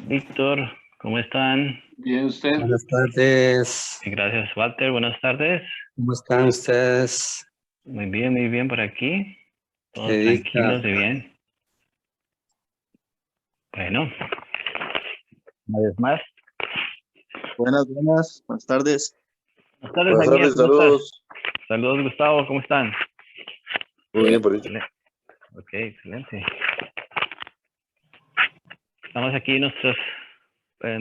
Víctor, ¿cómo están? Bien, usted. Buenas tardes. Gracias, Walter. Buenas tardes. ¿Cómo están ustedes? Muy bien por aquí. ¿Qué Todos dicha? tranquilos y bien. Bueno, una vez más. Buenas tardes. Buenas tardes, Buenas Daniel. tardes, ¿Cómo estás? saludos. Saludos, Gustavo. ¿Cómo están? Muy bien, por Excelente. Ok, excelente. Estamos aquí en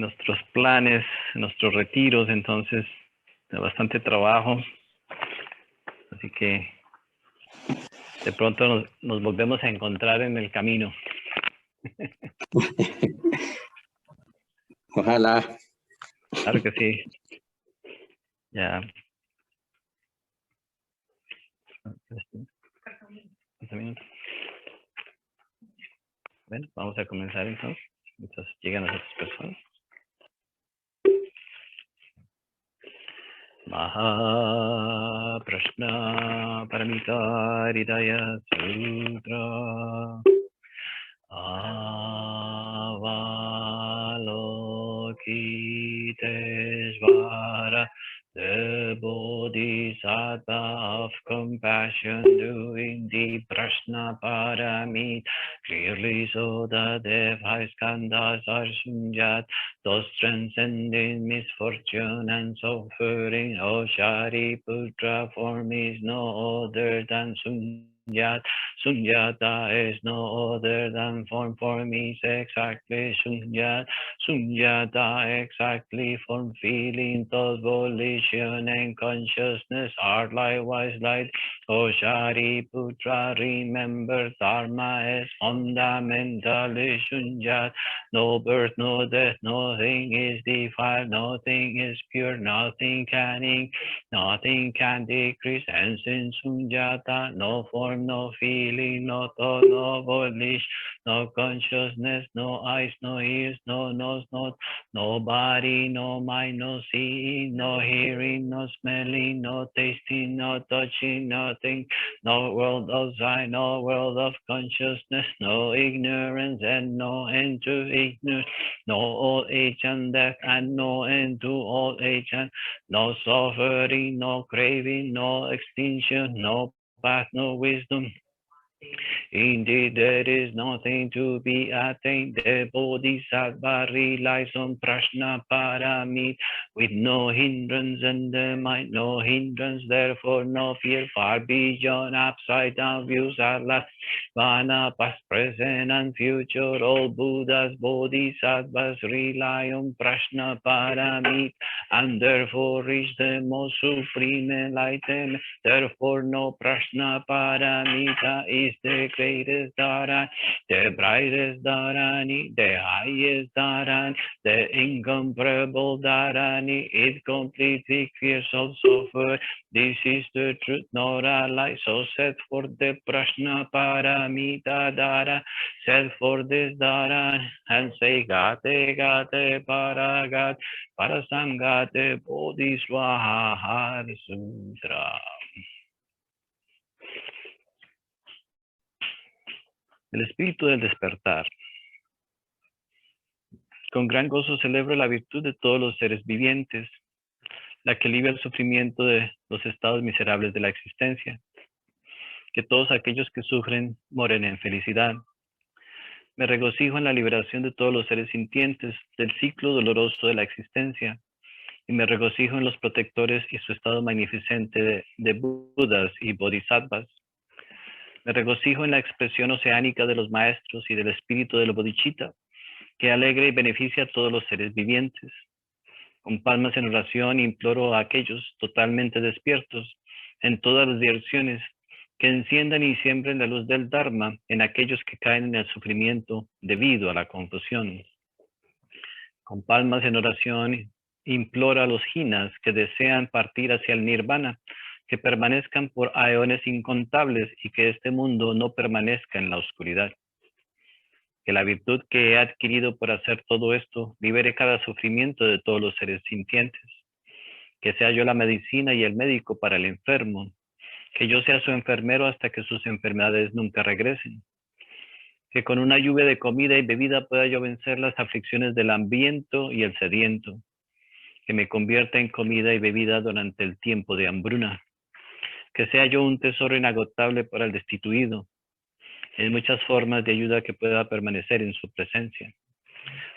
nuestros planes, nuestros retiros, entonces, de bastante trabajo. Así que de pronto nos volvemos a encontrar en el camino. Ojalá. Claro que sí. Ya. Bueno, vamos a comenzar entonces. Mientras llegan las otras personas. Maha Prashna Paramita Hridaya Sutra Avalokiteshvara, the Bodhisattva of compassion, doing the Prashna Paramita clearly, so that the five skandhas are Sunjat, thus transcending misfortune and suffering. O Shariputra, form is no other than Sunjat. Sunyata is no other than form. Form is exactly Sunyat. Sunyata exactly form. Feeling, thought, volition, and consciousness are likewise light. O Shariputra, remember Dharma is fundamentally Sunyat. No birth, no death, nothing is defiled, nothing is pure, nothing can decrease, and since Sunyata, no form, no feeling, no thought, no volition, no consciousness, no eyes, no ears, no nose, no body, no mind, no seeing, no hearing, no smelling, no tasting, no touching, nothing, no world outside, no world of consciousness, no ignorance and no end to ignorance, no old age and death and no end to old age and no suffering, no craving, no extinction, no path, no wisdom. Indeed, there is nothing to be attained. The Bodhisattva relies on Prashna Paramit with no hindrance and the mind, no hindrance, therefore no fear. Far beyond upside down views are last. Vana, past, present, and future. All Buddhas, Bodhisattvas rely on Prashna Paramit and therefore reach the most supreme enlightenment. Therefore, no Prashna Paramita is the greatest Dharani, the brightest Dharani, the highest Dharani, the incomparable Dharani. It completely clears all suffer. This is the truth, not a lie. So set for the Prashna Paramita Dhara, set for this Dhara, and say Gate Gate Paragat Parasangate Bodhisvaha Sutra. El espíritu del despertar. Con gran gozo celebro la virtud de todos los seres vivientes, la que alivia el sufrimiento de los estados miserables de la existencia. Que todos aquellos que sufren moren en felicidad. Me regocijo en la liberación de todos los seres sintientes del ciclo doloroso de la existencia, y me regocijo en los protectores y su estado magnificente de Budas y Bodhisattvas. Me regocijo en la expresión oceánica de los maestros y del espíritu del Bodhicitta, que alegra y beneficia a todos los seres vivientes. Con palmas en oración imploro a aquellos totalmente despiertos en todas las direcciones que enciendan y siembren la luz del Dharma en aquellos que caen en el sufrimiento debido a la confusión. Con palmas en oración imploro a los jinas que desean partir hacia el nirvana, que permanezcan por aeones incontables y que este mundo no permanezca en la oscuridad. Que la virtud que he adquirido por hacer todo esto libere cada sufrimiento de todos los seres sintientes. Que sea yo la medicina y el médico para el enfermo. Que yo sea su enfermero hasta que sus enfermedades nunca regresen. Que con una lluvia de comida y bebida pueda yo vencer las aflicciones del hambriento y el sediento. Que me convierta en comida y bebida durante el tiempo de hambruna. Que sea yo un tesoro inagotable para el destituido. En muchas formas de ayuda que pueda permanecer en su presencia.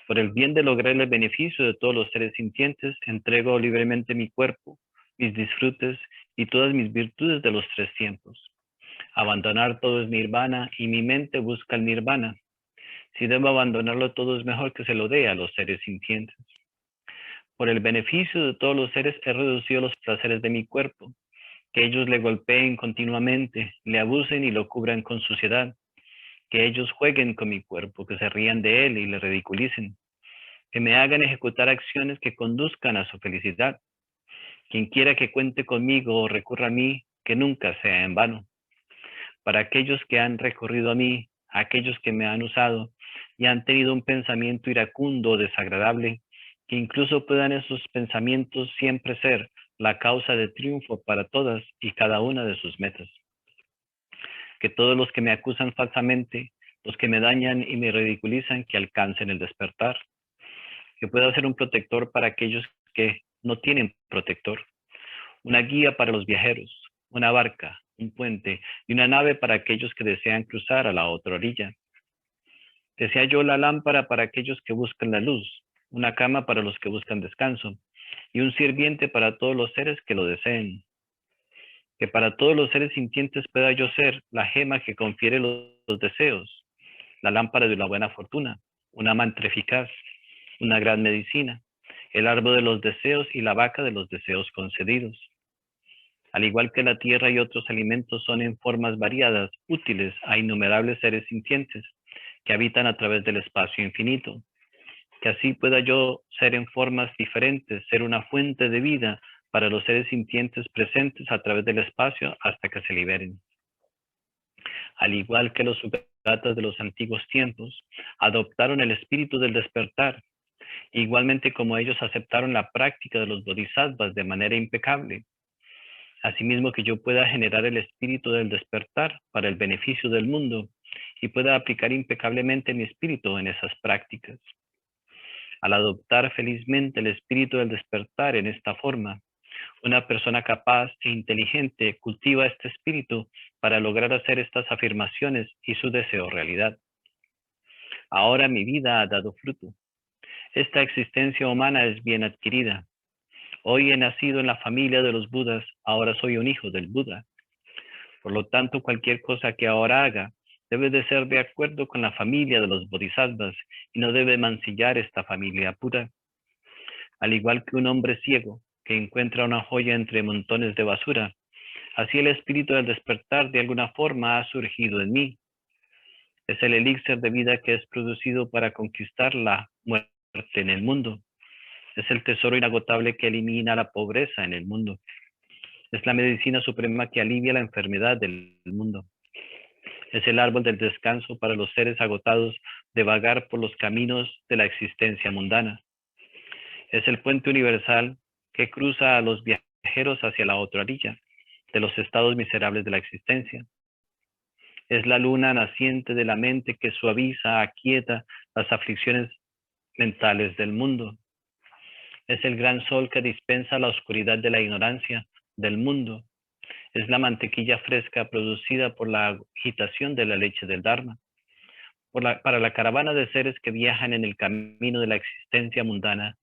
Por el bien de lograr el beneficio de todos los seres sintientes, entrego libremente mi cuerpo, mis disfrutes y todas mis virtudes de los 3 tiempos. Abandonar todo es nirvana y mi mente busca el nirvana. Si debo abandonarlo todo, es mejor que se lo dé a los seres sintientes. Por el beneficio de todos los seres he reducido los placeres de mi cuerpo. Que ellos le golpeen continuamente, le abusen y lo cubran con suciedad. Que ellos jueguen con mi cuerpo, que se rían de él y le ridiculicen. Que me hagan ejecutar acciones que conduzcan a su felicidad. Quien quiera que cuente conmigo o recurra a mí, que nunca sea en vano. Para aquellos que han recurrido a mí, aquellos que me han usado y han tenido un pensamiento iracundo o desagradable, que incluso puedan esos pensamientos siempre ser la causa de triunfo para todas y cada una de sus metas. Que todos los que me acusan falsamente, los que me dañan y me ridiculizan, que alcancen el despertar. Que pueda ser un protector para aquellos que no tienen protector. Una guía para los viajeros, una barca, un puente y una nave para aquellos que desean cruzar a la otra orilla. Que sea yo la lámpara para aquellos que buscan la luz, una cama para los que buscan descanso y un sirviente para todos los seres que lo deseen. Que para todos los seres sintientes pueda yo ser la gema que confiere los deseos, la lámpara de la buena fortuna, una mantra eficaz, una gran medicina, el árbol de los deseos y la vaca de los deseos concedidos. Al igual que la tierra y otros alimentos son en formas variadas, útiles a innumerables seres sintientes que habitan a través del espacio infinito. Que así pueda yo ser en formas diferentes, ser una fuente de vida para los seres sintientes presentes a través del espacio hasta que se liberen. Al igual que los sugatas de los antiguos tiempos, adoptaron el espíritu del despertar, igualmente como ellos aceptaron la práctica de los bodhisattvas de manera impecable. Asimismo que yo pueda generar el espíritu del despertar para el beneficio del mundo y pueda aplicar impecablemente mi espíritu en esas prácticas. Al adoptar felizmente el espíritu del despertar en esta forma, una persona capaz e inteligente cultiva este espíritu para lograr hacer estas afirmaciones y su deseo realidad. Ahora mi vida ha dado fruto. Esta existencia humana es bien adquirida. Hoy he nacido en la familia de los Budas, ahora soy un hijo del Buda. Por lo tanto, cualquier cosa que ahora haga debe de ser de acuerdo con la familia de los bodhisattvas y no debe mancillar esta familia pura. Al igual que un hombre ciego que encuentra una joya entre montones de basura, así el espíritu del despertar de alguna forma ha surgido en mí. Es el elixir de vida que es producido para conquistar la muerte en el mundo. Es el tesoro inagotable que elimina la pobreza en el mundo. Es la medicina suprema que alivia la enfermedad del mundo. Es el árbol del descanso para los seres agotados de vagar por los caminos de la existencia mundana. Es el puente universal que cruza a los viajeros hacia la otra orilla de los estados miserables de la existencia. Es la luna naciente de la mente que suaviza, aquieta las aflicciones mentales del mundo. Es el gran sol que dispensa la oscuridad de la ignorancia del mundo. Es la mantequilla fresca producida por la agitación de la leche del Dharma. Para la caravana de seres que viajan en el camino de la existencia mundana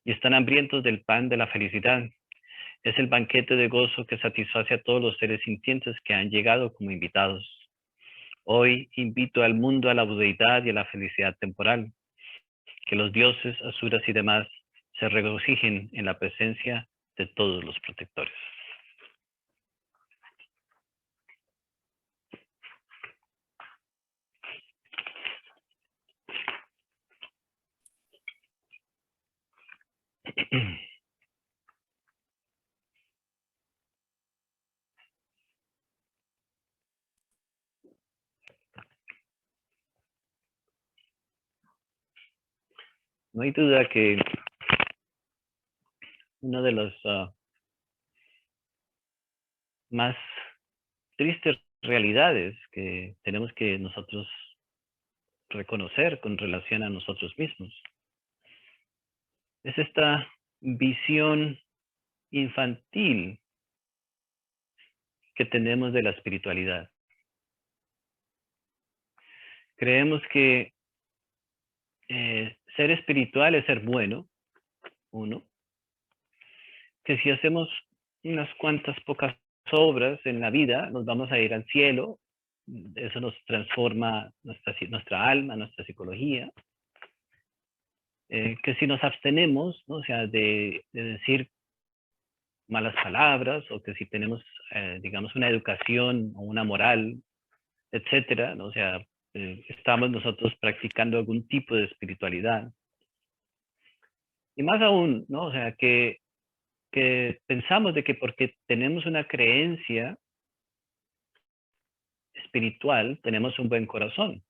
y están hambrientos del pan de la felicidad. Es el banquete de gozo que satisface a todos los seres sintientes que han llegado como invitados. Hoy invito al mundo a la budeidad y a la felicidad temporal. Que los dioses, asuras y demás se regocijen en la presencia de todos los protectores. No hay duda que una de las más tristes realidades que tenemos que nosotros reconocer con relación a nosotros mismos. Es esta visión infantil que tenemos de la espiritualidad. Creemos que ser espiritual es ser bueno, uno. Que si hacemos unas cuantas pocas obras en la vida, nos vamos a ir al cielo. Eso nos transforma nuestra alma, nuestra psicología. Que si nos abstenemos, ¿no? O sea, de decir malas palabras, o que si tenemos, digamos, una educación o una moral, etcétera, ¿no? O sea, estamos nosotros practicando algún tipo de espiritualidad. Y más aún, ¿no? O sea, que pensamos de que porque tenemos una creencia espiritual, tenemos un buen corazón.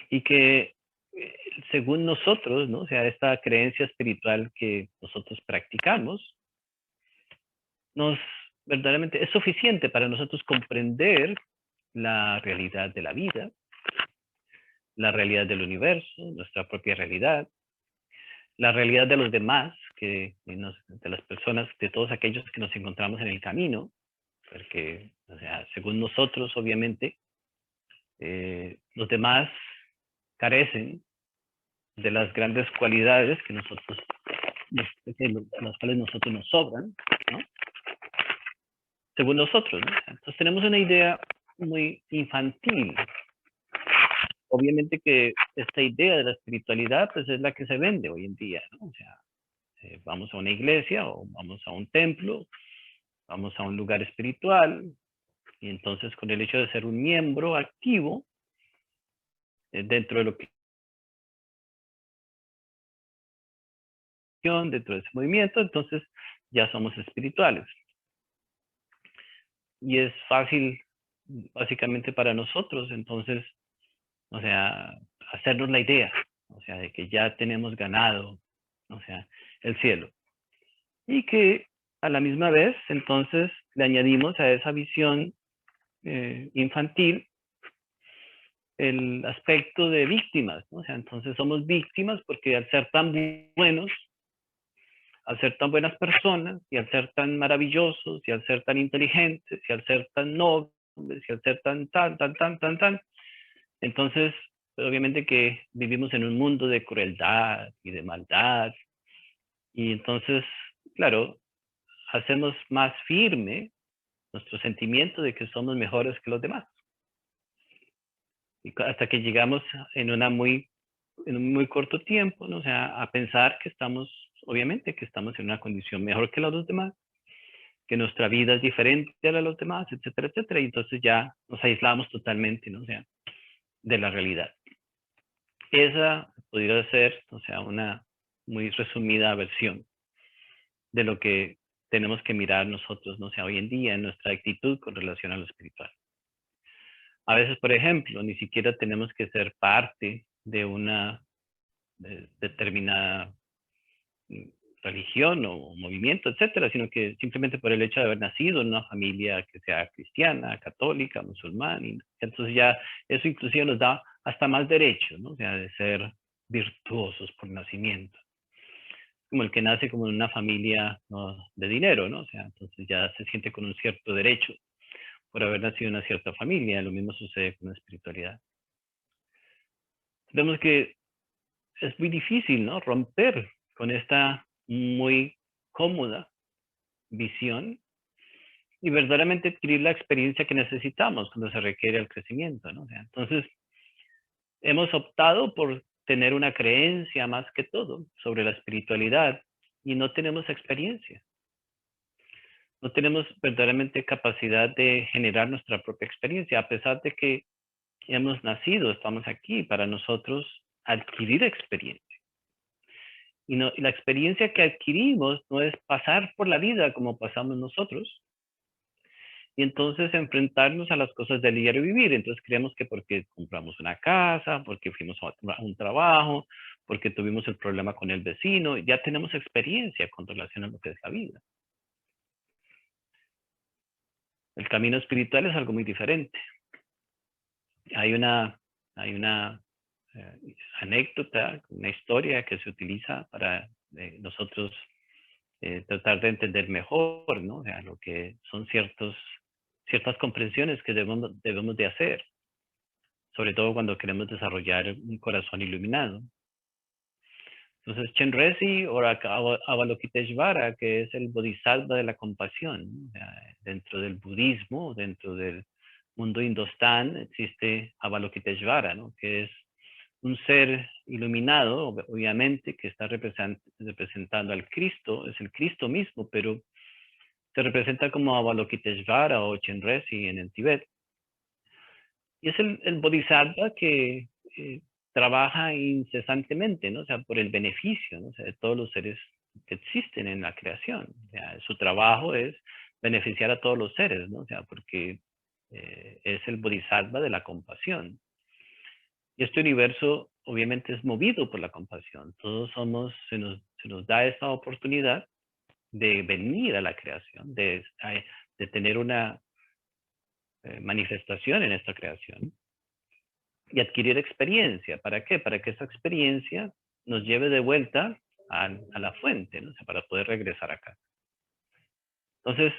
Y que según nosotros, ¿no? O sea, esta creencia espiritual que nosotros practicamos, verdaderamente es suficiente para nosotros comprender la realidad de la vida, la realidad del universo, nuestra propia realidad, la realidad de los demás, de las personas, de todos aquellos que nos encontramos en el camino, porque, o sea, según nosotros, obviamente, los demás carecen de las grandes cualidades que las cuales nosotros nos sobran, ¿no? Según nosotros, ¿no? Entonces tenemos una idea muy infantil. Obviamente que esta idea de la espiritualidad pues es la que se vende hoy en día, ¿no? O sea, vamos a una iglesia o vamos a un templo, vamos a un lugar espiritual, y entonces con el hecho de ser un miembro activo dentro de lo que dentro de ese movimiento, entonces ya somos espirituales. Y es fácil, básicamente para nosotros, entonces, o sea, hacernos la idea, o sea, de que ya tenemos ganado, o sea, el cielo. Y que a la misma vez, entonces, le añadimos a esa visión infantil el aspecto de víctimas, ¿no? O sea, entonces somos víctimas porque al ser tan buenos, al ser tan buenas personas, y al ser tan maravillosos, y al ser tan inteligentes, y al ser tan nobles, y al ser tan, entonces, obviamente que vivimos en un mundo de crueldad y de maldad, y entonces, claro, hacemos más firme nuestro sentimiento de que somos mejores que los demás. Y hasta que llegamos en un muy corto tiempo, ¿no? O sea, a pensar que estamos, obviamente, que estamos en una condición mejor que los demás, que nuestra vida es diferente a la de los demás, etcétera, etcétera. Y entonces ya nos aislamos totalmente, ¿no? O sea, de la realidad. Esa podría ser, o sea, una muy resumida versión de lo que tenemos que mirar nosotros, ¿no? O sea, hoy en día en nuestra actitud con relación a lo espiritual. A veces, por ejemplo, ni siquiera tenemos que ser parte de una determinada religión o movimiento, etcétera, sino que simplemente por el hecho de haber nacido en una familia que sea cristiana, católica, musulmana, y entonces ya eso inclusive nos da hasta más derecho, ¿no? O sea, de ser virtuosos por nacimiento. Como el que nace como en una familia, ¿no?, de dinero, ¿no? O sea, entonces ya se siente con un cierto derecho por haber nacido en una cierta familia. Lo mismo sucede con la espiritualidad. Vemos que es muy difícil, ¿no?, romper con esta muy cómoda visión y verdaderamente adquirir la experiencia que necesitamos cuando se requiere el crecimiento, ¿no? O sea, entonces, hemos optado por tener una creencia más que todo sobre la espiritualidad y no tenemos experiencia. No tenemos verdaderamente capacidad de generar nuestra propia experiencia, a pesar de que hemos nacido, estamos aquí para nosotros adquirir experiencia. Y la experiencia que adquirimos no es pasar por la vida como pasamos nosotros, y entonces enfrentarnos a las cosas del diario vivir. Entonces creemos que porque compramos una casa, porque fuimos a un trabajo, porque tuvimos el problema con el vecino, ya tenemos experiencia con relación a lo que es la vida. El camino espiritual es algo muy diferente. Hay una Hay una anécdota, una historia que se utiliza para nosotros tratar de entender mejor, ¿no? O sea, lo que son ciertas comprensiones que debemos de hacer, sobre todo cuando queremos desarrollar un corazón iluminado. Entonces, Chenrezig o Avalokiteshvara, que es el bodhisattva de la compasión, ¿no? O sea, dentro del budismo, dentro del mundo indostán, existe Avalokiteshvara, ¿no? Que es un ser iluminado, obviamente, que está representando al Cristo, es el Cristo mismo, pero se representa como Avalokiteshvara o Chenrezig en el Tíbet. Y es el bodhisattva que trabaja incesantemente, ¿no? O sea, por el beneficio, ¿no? O sea, de todos los seres que existen en la creación. O sea, su trabajo es beneficiar a todos los seres, ¿no? O sea, porque es el bodhisattva de la compasión. Y este universo obviamente es movido por la compasión. Todos se nos da esta oportunidad de venir a la creación, de tener una manifestación en esta creación y adquirir experiencia. ¿Para qué? Para que esa experiencia nos lleve de vuelta a la fuente, ¿no? O sea, para poder regresar acá. Entonces,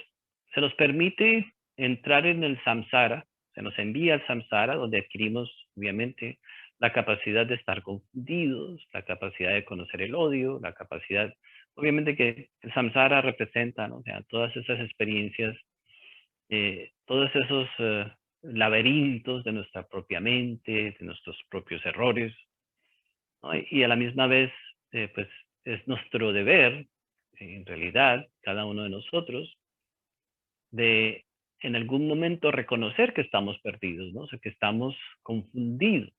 se nos permite entrar en el samsara, se nos envía al samsara, donde adquirimos, obviamente, la capacidad de estar confundidos, la capacidad de conocer el odio, la capacidad, obviamente que el samsara representa, ¿no? O sea, todas esas experiencias, todos esos laberintos de nuestra propia mente, de nuestros propios errores, ¿no? Y a la misma vez, pues es nuestro deber, en realidad, cada uno de nosotros, de en algún momento reconocer que estamos perdidos, ¿no? O sea, que estamos confundidos.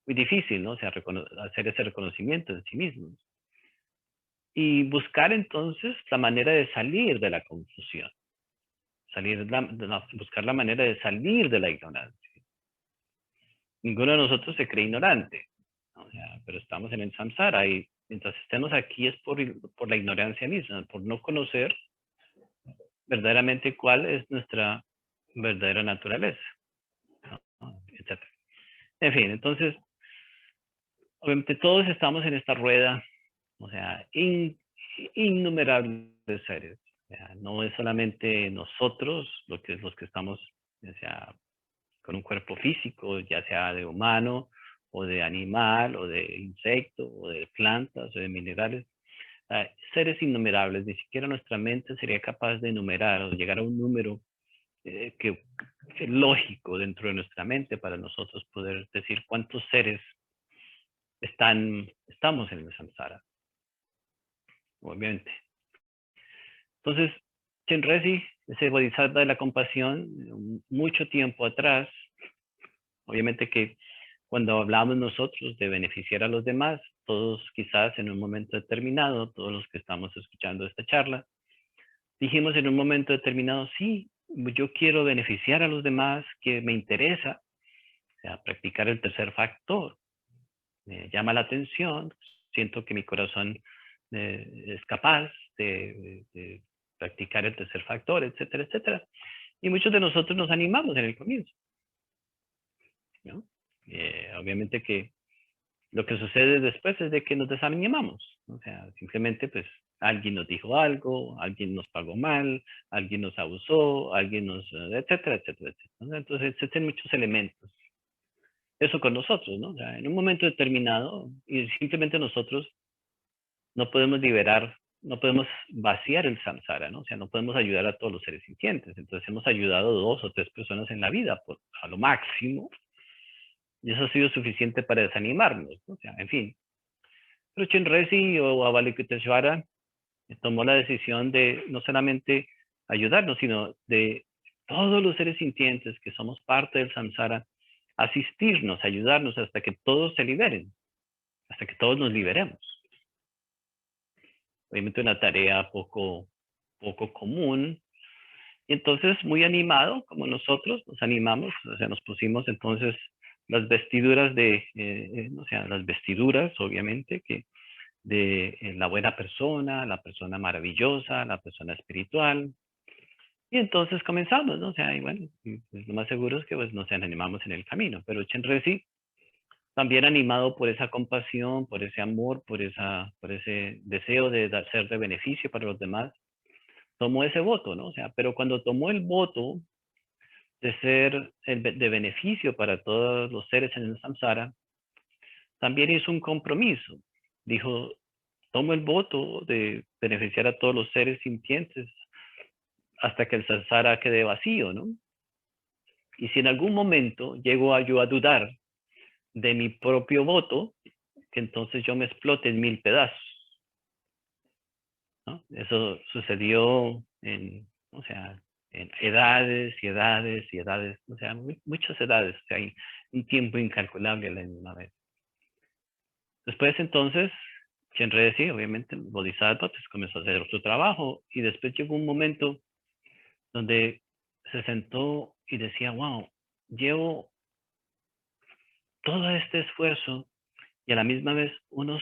Muy difícil, ¿no? O sea, hacer ese reconocimiento de sí mismos. Y buscar entonces la manera de salir de la confusión. Buscar la manera de salir de la ignorancia. Ninguno de nosotros se cree ignorante, ¿no? O sea, pero estamos en el samsara y mientras estemos aquí es por la ignorancia misma, por no conocer verdaderamente cuál es nuestra verdadera naturaleza, ¿no? Etc. En fin, entonces, obviamente todos estamos en esta rueda, o sea, innumerables seres. O sea, no es solamente nosotros los que estamos, o sea, con un cuerpo físico, ya sea de humano, o de animal, o de insecto, o de plantas, o de minerales. Seres innumerables, ni siquiera nuestra mente sería capaz de enumerar o llegar a un número que lógico dentro de nuestra mente para nosotros poder decir cuántos seres estamos en el samsara, obviamente. Entonces, Chenrezig, ese bodhisattva de la compasión, mucho tiempo atrás, obviamente que cuando hablamos nosotros de beneficiar a los demás, todos quizás en un momento determinado, todos los que estamos escuchando esta charla, dijimos en un momento determinado, sí, yo quiero beneficiar a los demás, que me interesa, o sea, practicar el tercer factor. Me llama la atención, siento que mi corazón es capaz de practicar el tercer factor, etcétera, etcétera. Y muchos de nosotros nos animamos en el comienzo, ¿no? Obviamente que lo que sucede después es de que nos desanimamos, ¿no? O sea, simplemente pues alguien nos dijo algo, alguien nos pagó mal, alguien nos abusó, alguien nos, etcétera, etcétera, etcétera. Entonces existen muchos elementos. Eso con nosotros, ¿no? O sea, en un momento determinado, y simplemente nosotros no podemos liberar, no podemos vaciar el samsara, ¿no? O sea, no podemos ayudar a todos los seres sintientes. Entonces hemos ayudado a 2 o 3 personas en la vida a lo máximo, y eso ha sido suficiente para desanimarnos, ¿no? O sea, en fin. Pero Chenrezig o Avalokiteshvara tomó la decisión de no solamente ayudarnos, sino de todos los seres sintientes que somos parte del samsara, asistirnos, ayudarnos hasta que todos se liberen, hasta que todos nos liberemos. Obviamente una tarea poco común. Y entonces, muy animado, como nosotros, nos animamos, o sea, nos pusimos entonces las vestiduras o sea, las vestiduras, obviamente, que de la buena persona, la persona maravillosa, la persona espiritual. Y entonces comenzamos, ¿no? O sea, y bueno, pues lo más seguro es que pues nos animamos en el camino, pero Chenrezig, también animado por esa compasión, por ese amor, por ese deseo de ser de beneficio para los demás, tomó ese voto, ¿no? O sea, pero cuando tomó el voto de ser de beneficio para todos los seres en el samsara, también hizo un compromiso. Dijo, tomo el voto de beneficiar a todos los seres sintientes hasta que el samsara quede vacío, ¿no? Y si en algún momento llego yo a dudar de mi propio voto, que entonces yo me explote en 1000 pedazos, ¿no? Eso sucedió o sea, en edades y edades y edades, o sea, muchas edades, o sea, hay un tiempo incalculable a la misma vez. Después entonces, Chenrezig, obviamente, el Bodhisattva, pues comenzó a hacer su trabajo y después llegó un momento donde se sentó y decía, wow, llevo todo este esfuerzo y a la misma vez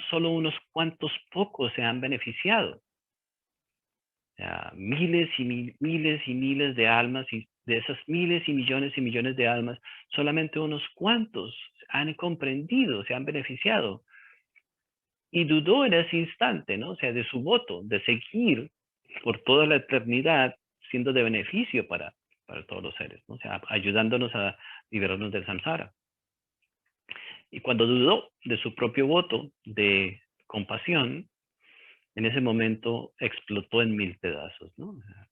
solo unos cuantos pocos se han beneficiado. O sea, miles y miles y miles de almas, y de esas miles y millones de almas, solamente unos cuantos han comprendido, se han beneficiado. Y dudó en ese instante, ¿no? O sea, de su voto, de seguir por toda la eternidad siendo de beneficio para todos los seres, ¿no? O sea, ayudándonos a liberarnos del samsara. Y cuando dudó de su propio voto de compasión, en ese momento explotó en 1000 pedazos, ¿no? O sea,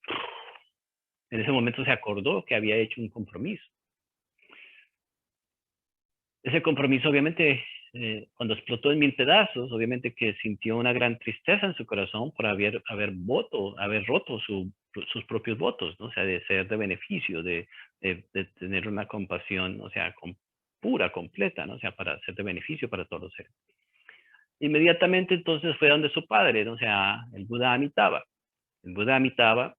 en ese momento se acordó que había hecho un compromiso. Ese compromiso, obviamente, cuando explotó en 1000 pedazos, obviamente que sintió una gran tristeza en su corazón por haber roto sus propios votos, ¿no? O sea, de ser de beneficio, de tener una compasión, o sea, pura, completa, ¿no? O sea, para ser de beneficio para todos los seres. Inmediatamente entonces fue donde su padre, ¿no? O sea, el Buda Amitabha. El Buda Amitabha,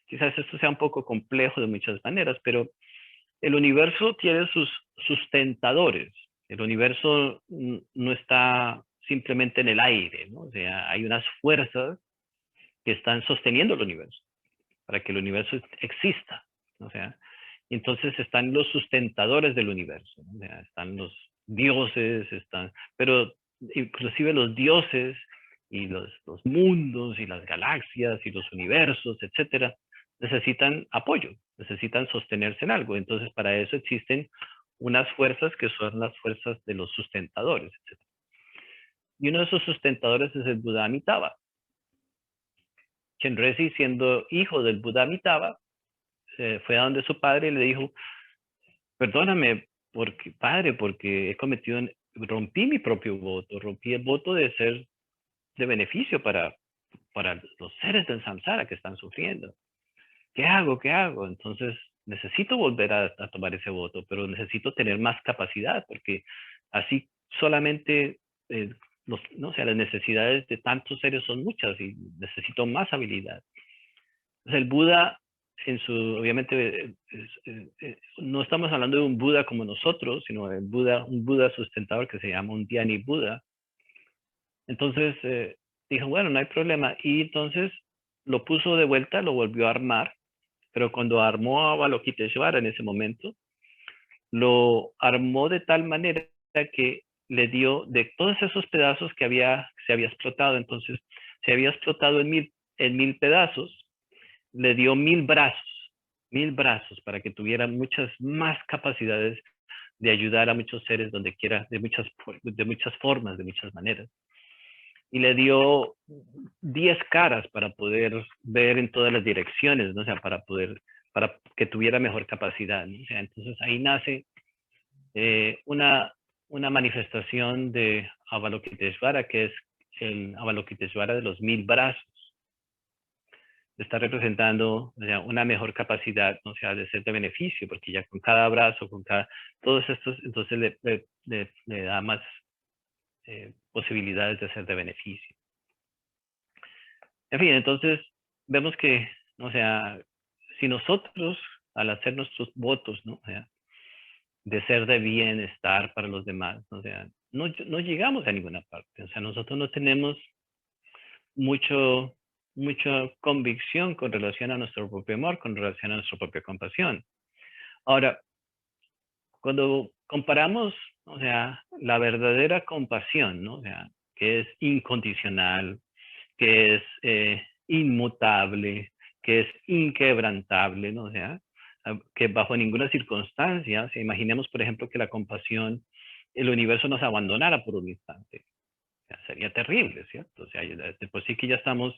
quizás esto sea un poco complejo de muchas maneras, pero el universo tiene sus sustentadores. El universo no está simplemente en el aire, ¿no? O sea, hay unas fuerzas que están sosteniendo el universo para que el universo exista. O sea, entonces están los sustentadores del universo, ¿no? O sea, están los dioses, pero inclusive los dioses y los mundos y las galaxias y los universos, etcétera, necesitan apoyo, necesitan sostenerse en algo. Entonces, para eso existen unas fuerzas que son las fuerzas de los sustentadores, etcétera. Y uno de esos sustentadores es el Buda Amitabha. Chenrezig, siendo hijo del Buda Amitabha, fue a donde su padre y le dijo, perdóname, padre, porque rompí mi propio voto, rompí el voto de ser de beneficio para los seres del samsara que están sufriendo. ¿Qué hago? ¿Qué hago? Entonces necesito volver a tomar ese voto, pero necesito tener más capacidad, porque así solamente, no, o sea, las necesidades de tantos seres son muchas y necesito más habilidad. Entonces el Buda, obviamente, no estamos hablando de un Buda como nosotros, sino de un Buda sustentador que se llama un Dhyani Buda. Entonces dijo, bueno, no hay problema. Y entonces lo puso de vuelta, lo volvió a armar, pero cuando armó a Avalokiteshvara en ese momento, lo armó de tal manera que le dio de todos esos pedazos que se había explotado. Entonces se había explotado en mil pedazos, le dio 1000 brazos para que tuviera muchas más capacidades de ayudar a muchos seres donde quiera, de muchas formas, de muchas maneras. Y le dio 10 caras para poder ver en todas las direcciones, ¿no? O sea, para que tuviera mejor capacidad, ¿no? O sea, entonces ahí nace una manifestación de Avalokiteshvara, que es el Avalokiteshvara de los 1000 brazos. Está representando, o sea, una mejor capacidad, o sea, de ser de beneficio, porque ya con cada brazo, todos estos, entonces le da más posibilidades de ser de beneficio. En fin, entonces vemos que, o sea, si nosotros, al hacer nuestros votos, ¿no? O sea, de ser de bienestar para los demás, o sea, no llegamos a ninguna parte. O sea, nosotros no tenemos mucho mucha convicción con relación a nuestro propio amor, con relación a nuestra propia compasión. Ahora, cuando comparamos, o sea, la verdadera compasión, ¿no? O sea, que es incondicional, que es inmutable, que es inquebrantable, ¿no? O sea, que bajo ninguna circunstancia, si imaginemos, por ejemplo, que la compasión, el universo nos abandonara por un instante. O sea, sería terrible, ¿cierto? O sea, de por sí que ya estamos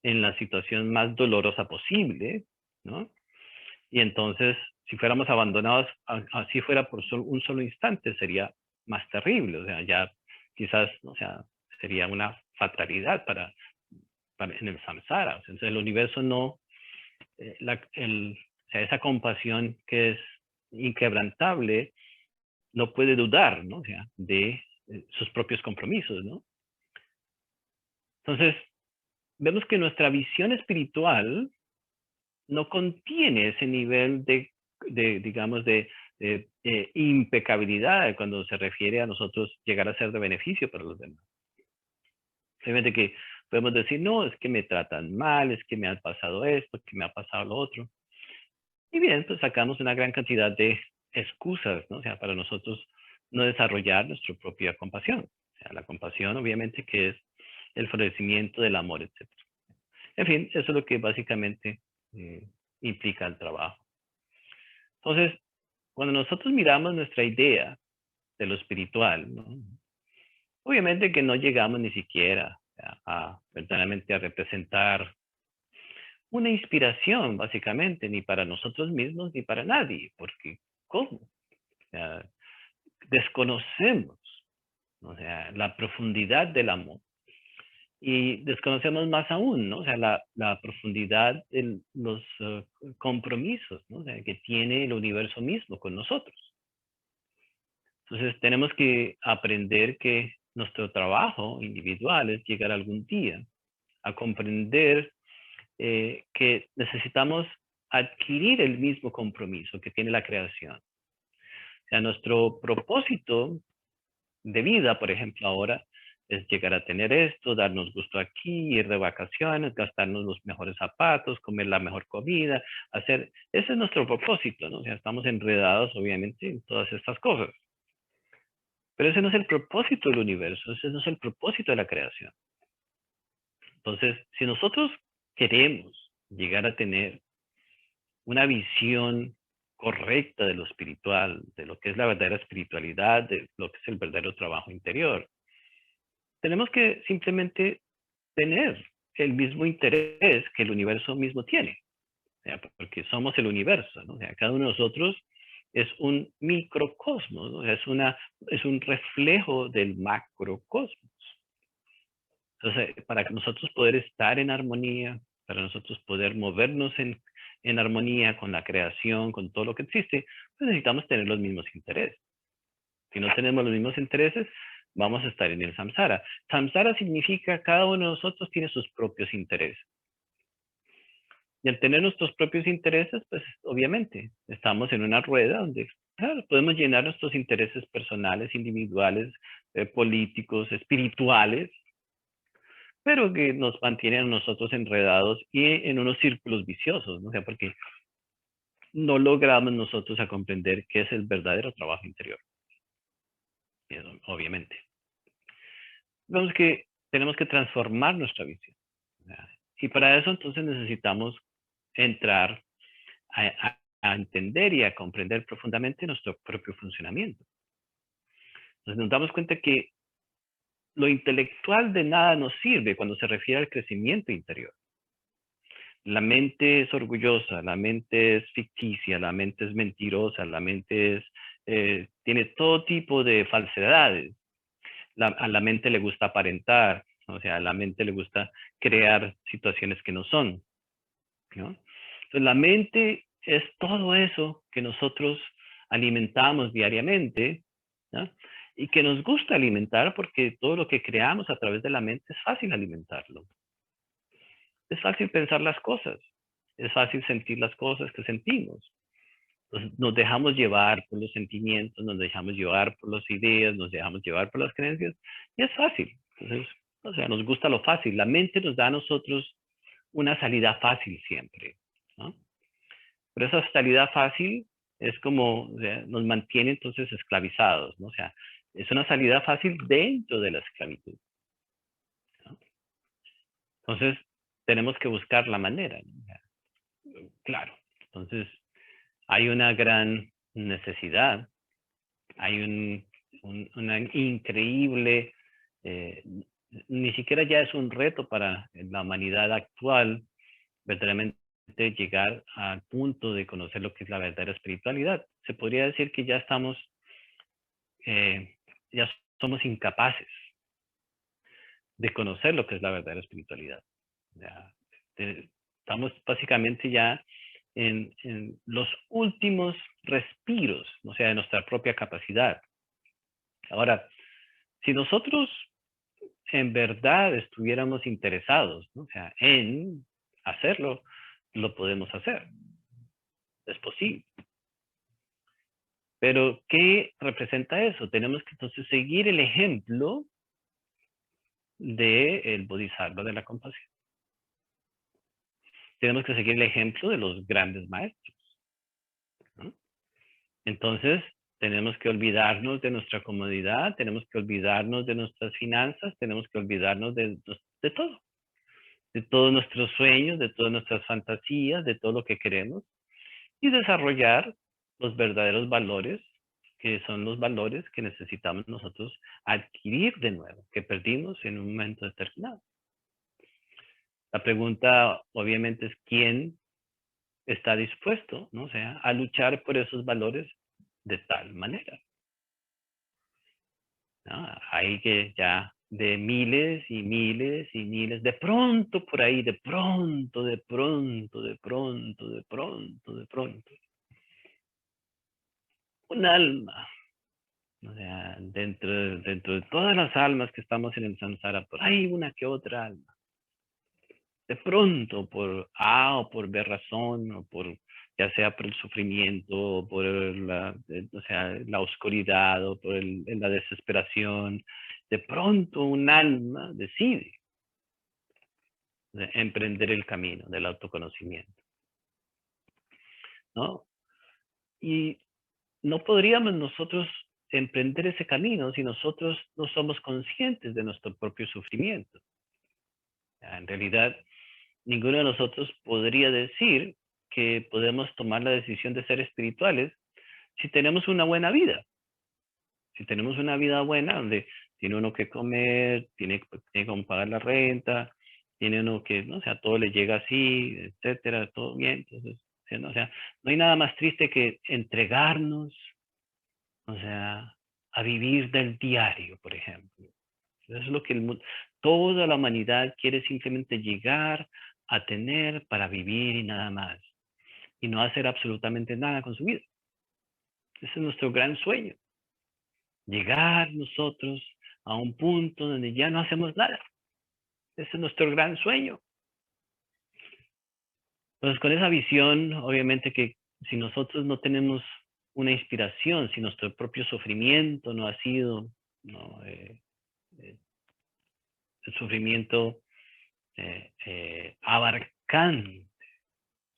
en la situación más dolorosa posible, ¿no? Y entonces, si fuéramos abandonados, así fuera por un solo instante, sería más terrible. O sea, ya quizás, o sea, sería una fatalidad en el samsara. O sea, entonces el universo no, o sea, esa compasión que es inquebrantable, no puede dudar, ¿no? O sea, de sus propios compromisos, ¿no? Entonces, vemos que nuestra visión espiritual no contiene ese nivel digamos, de impecabilidad cuando se refiere a nosotros llegar a ser de beneficio para los demás. Simplemente que podemos decir, no, es que me tratan mal, es que me ha pasado esto, que me ha pasado lo otro. Y bien, pues sacamos una gran cantidad de excusas, ¿no? O sea, para nosotros no desarrollar nuestra propia compasión. O sea, la compasión, obviamente, que es el florecimiento del amor, etc. En fin, eso es lo que básicamente implica el trabajo. Entonces, cuando nosotros miramos nuestra idea de lo espiritual, ¿no? Obviamente que no llegamos ni siquiera verdaderamente a representar una inspiración, básicamente, ni para nosotros mismos ni para nadie, porque ¿cómo? O sea, desconocemos, o sea, la profundidad del amor y desconocemos más aún, ¿no? O sea, la profundidad de los compromisos, ¿no? O sea, que tiene el universo mismo con nosotros. Entonces, tenemos que aprender que nuestro trabajo individual es llegar algún día a comprender que necesitamos adquirir el mismo compromiso que tiene la creación. O sea, nuestro propósito de vida, por ejemplo, ahora, es llegar a tener esto, darnos gusto aquí, ir de vacaciones, gastarnos los mejores zapatos, comer la mejor comida, ese es nuestro propósito, ¿no? O sea, estamos enredados, obviamente, en todas estas cosas. Pero ese no es el propósito del universo, ese no es el propósito de la creación. Entonces, si nosotros queremos llegar a tener una visión correcta de lo espiritual, de lo que es la verdadera espiritualidad, de lo que es el verdadero trabajo interior, tenemos que simplemente tener el mismo interés que el universo mismo tiene, porque somos el universo, ¿no? O sea, cada uno de nosotros es un microcosmos, ¿no? Es un reflejo del macrocosmos. Entonces, para nosotros poder estar en armonía, para nosotros poder movernos en armonía con la creación, con todo lo que existe, pues necesitamos tener los mismos intereses. Si no tenemos los mismos intereses, vamos a estar en el samsara. Samsara significa cada uno de nosotros tiene sus propios intereses. Y al tener nuestros propios intereses, pues obviamente estamos en una rueda donde, claro, podemos llenar nuestros intereses personales, individuales, políticos, espirituales, pero que nos mantienen a nosotros enredados y en unos círculos viciosos, ¿no? O sea, porque no logramos nosotros a comprender qué es el verdadero trabajo interior. Obviamente. Vemos que tenemos que transformar nuestra visión. Y para eso entonces necesitamos entrar a entender y a comprender profundamente nuestro propio funcionamiento. Entonces nos damos cuenta que lo intelectual de nada nos sirve cuando se refiere al crecimiento interior. La mente es orgullosa, la mente es ficticia, la mente es mentirosa, la mente tiene todo tipo de falsedades. A la mente le gusta aparentar, o sea, a la mente le gusta crear situaciones que no son, ¿no? Entonces, la mente es todo eso que nosotros alimentamos diariamente, ¿no? Y que nos gusta alimentar porque todo lo que creamos a través de la mente es fácil alimentarlo. Es fácil pensar las cosas, es fácil sentir las cosas que sentimos. Entonces, nos dejamos llevar por los sentimientos, nos dejamos llevar por las ideas, nos dejamos llevar por las creencias, y es fácil. Entonces, o sea, nos gusta lo fácil. La mente nos da a nosotros una salida fácil siempre, ¿no? Pero esa salida fácil es como, o sea, nos mantiene entonces esclavizados, ¿no? O sea, es una salida fácil dentro de la esclavitud, ¿no? Entonces, tenemos que buscar la manera, ¿no? O sea, claro, entonces hay una gran necesidad, hay una increíble, ni siquiera ya es un reto para la humanidad actual, verdaderamente llegar al punto de conocer lo que es la verdadera espiritualidad. Se podría decir que ya estamos, ya somos incapaces de conocer lo que es la verdadera espiritualidad. Ya, estamos básicamente ya en los últimos respiros, o sea, de nuestra propia capacidad. Ahora, si nosotros en verdad estuviéramos interesados, ¿no? O sea, en hacerlo, lo podemos hacer. Es posible. Pero, ¿qué representa eso? Tenemos que entonces seguir el ejemplo del Bodhisattva de la compasión. Tenemos que seguir el ejemplo de los grandes maestros, ¿no? Entonces, tenemos que olvidarnos de nuestra comodidad, tenemos que olvidarnos de nuestras finanzas, tenemos que olvidarnos de todo, de todos nuestros sueños, de todas nuestras fantasías, de todo lo que queremos, y desarrollar los verdaderos valores, que son los valores que necesitamos nosotros adquirir de nuevo, que perdimos en un momento determinado. La pregunta obviamente es quién está dispuesto, ¿no? O sea, a luchar por esos valores de tal manera, ¿no? Hay que ya de miles y miles y miles, de pronto por ahí, de pronto, un alma, o sea, dentro de todas las almas que estamos en el samsara, por ahí una que otra alma. De pronto, por A o por B razón, o por, ya sea por el sufrimiento, o por o sea, la oscuridad, o por la desesperación, de pronto un alma decide emprender el camino del autoconocimiento, ¿no? Y no podríamos nosotros emprender ese camino si nosotros no somos conscientes de nuestro propio sufrimiento. En realidad, ninguno de nosotros podría decir que podemos tomar la decisión de ser espirituales si tenemos una buena vida. Si tenemos una vida buena, donde tiene uno que comer, tiene que pagar la renta, tiene uno que, ¿no? O sea, todo le llega así, etcétera, todo bien. Entonces, ¿no? O sea, no hay nada más triste que entregarnos, o sea, a vivir del diario, por ejemplo. Eso es lo que toda la humanidad quiere, simplemente llegar a tener para vivir y nada más. Y no hacer absolutamente nada con su vida. Ese es nuestro gran sueño. Llegar nosotros a un punto donde ya no hacemos nada. Ese es nuestro gran sueño. Entonces, con esa visión, obviamente que si nosotros no tenemos una inspiración, si nuestro propio sufrimiento no ha sido, ¿no? El sufrimiento abarcante,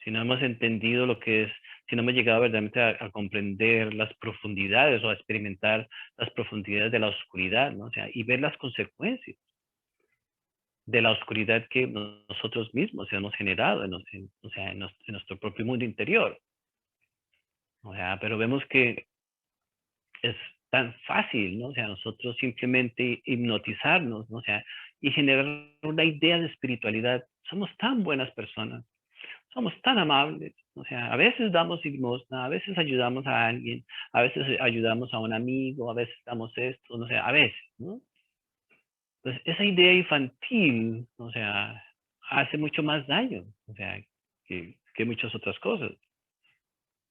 si no hemos entendido lo que es, si no hemos llegado verdaderamente a comprender las profundidades o a experimentar las profundidades de la oscuridad, ¿no? O sea, y ver las consecuencias de la oscuridad que nosotros mismos hemos generado o sea, en nuestro propio mundo interior. O sea, pero vemos que es tan fácil, ¿no? O sea, nosotros simplemente hipnotizarnos, ¿no? O sea, y generar una idea de espiritualidad. Somos tan buenas personas, somos tan amables, o sea, a veces damos limosna, a veces ayudamos a alguien, a veces ayudamos a un amigo, a veces damos esto, no sé, a veces, ¿no? Pues esa idea infantil, o sea, hace mucho más daño, o sea, que muchas otras cosas.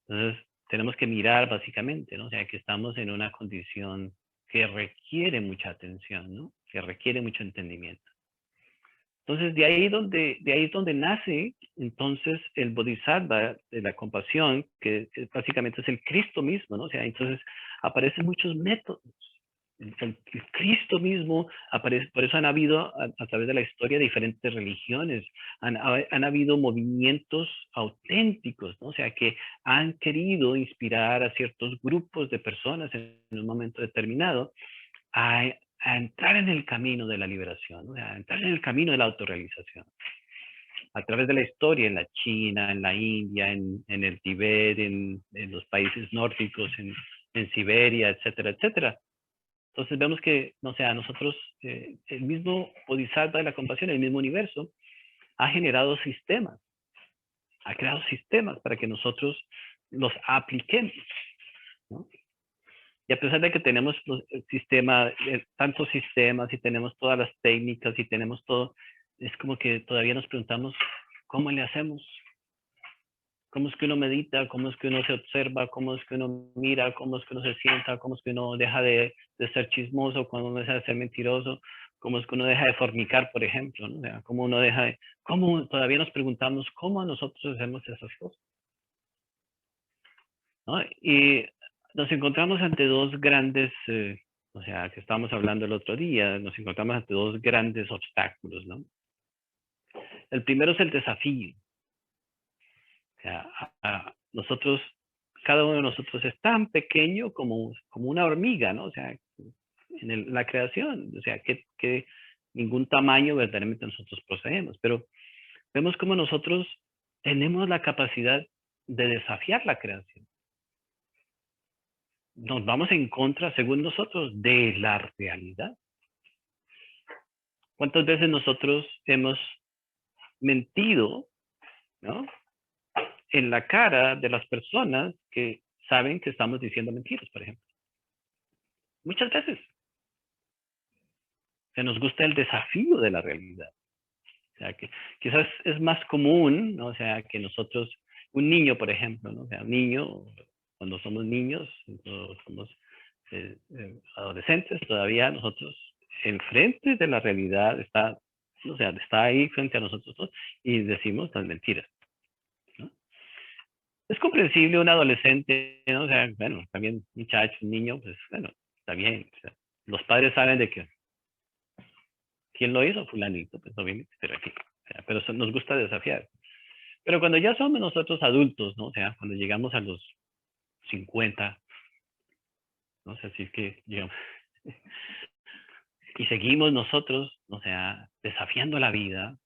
Entonces, tenemos que mirar básicamente, ¿no? O sea, que estamos en una condición que requiere mucha atención, ¿no? Que requiere mucho entendimiento. Entonces, de ahí es donde nace entonces el Bodhisattva de la compasión, que básicamente es el Cristo mismo, ¿no? O sea, entonces aparecen muchos métodos. el Cristo mismo aparece, por eso han habido a través de la historia diferentes religiones, han habido movimientos auténticos, ¿no? O sea, que han querido inspirar a ciertos grupos de personas en un momento determinado a entrar en el camino de la liberación, ¿no? A entrar en el camino de la autorrealización. A través de la historia, en la China, en la India, en el Tíbet, en los países nórdicos, en Siberia, etcétera, etcétera. Entonces vemos que, o sea, nosotros, el mismo Bodhisattva de la compasión, el mismo universo, ha generado sistemas, ha creado sistemas para que nosotros los apliquemos, ¿no? Y a pesar de que tenemos el sistema, tantos sistemas y tenemos todas las técnicas y tenemos todo, es como que todavía nos preguntamos, ¿cómo le hacemos? ¿Cómo es que uno medita? ¿Cómo es que uno se observa? ¿Cómo es que uno mira? ¿Cómo es que uno se sienta? ¿Cómo es que uno deja de ser chismoso? ¿Cómo uno deja de ser mentiroso? ¿Cómo es que uno deja de fornicar, por ejemplo? ¿No? O sea, ¿cómo uno deja de... ¿Cómo todavía nos preguntamos cómo nosotros hacemos esas cosas? ¿No? Y nos encontramos ante dos grandes, o sea, que estábamos hablando el otro día, nos encontramos ante dos grandes obstáculos, ¿no? El primero es el desafío. O sea, nosotros, cada uno de nosotros es tan pequeño como una hormiga, ¿no? O sea, en la creación, o sea, que ningún tamaño verdaderamente nosotros poseemos, pero vemos como nosotros tenemos la capacidad de desafiar la creación. Nos vamos en contra, según nosotros, de la realidad. ¿Cuántas veces nosotros hemos mentido, ¿no? En la cara de las personas que saben que estamos diciendo mentiras, por ejemplo? Muchas veces. Que nos gusta el desafío de la realidad. O sea, que quizás es más común, ¿no? O sea, que nosotros, un niño, por ejemplo, ¿no? O sea, un niño, cuando somos niños, cuando somos adolescentes, todavía nosotros, enfrente de la realidad, está, o sea, está ahí frente a nosotros todos, y decimos las mentiras, ¿no? Es comprensible un adolescente, ¿no? O sea, bueno, también un muchacho, un niño, pues, bueno, está bien. O sea, los padres saben de que ¿quién lo hizo? Fulanito, pues obviamente, pero aquí. O sea, pero nos gusta desafiar. Pero cuando ya somos nosotros adultos, ¿no? O sea, cuando llegamos a los 50, ¿no? O sea, así es que llegamos. Y seguimos nosotros, o sea, desafiando la vida,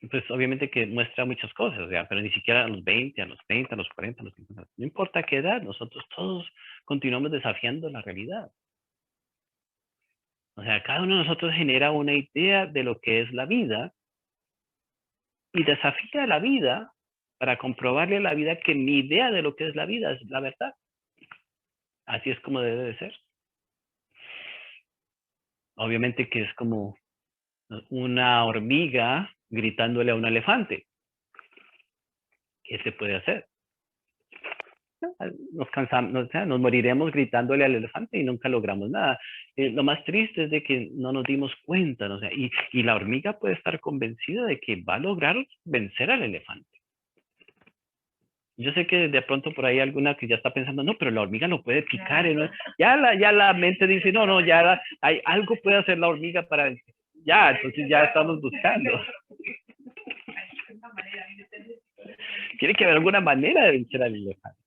pues obviamente que muestra muchas cosas, o sea, pero ni siquiera a los 20, a los 30, a los 40, a los 50, no importa qué edad, nosotros todos continuamos desafiando la realidad. O sea, cada uno de nosotros genera una idea de lo que es la vida y desafía la vida para comprobarle a la vida que mi idea de lo que es la vida es la verdad. Así es como debe de ser. Obviamente que es como una hormiga gritándole a un elefante. ¿Qué se puede hacer? Nos cansamos, o sea, nos moriremos gritándole al elefante y nunca logramos nada. Lo más triste es de que no nos dimos cuenta, ¿no? O sea, y la hormiga puede estar convencida de que va a lograr vencer al elefante. Yo sé que de pronto por ahí alguna que ya está pensando, no, pero la hormiga lo puede picar. ¿No? Ya la mente dice, no, ya hay algo puede hacer la hormiga para... Ya, entonces ya estamos buscando. Tiene que haber alguna manera de vencer al elefante.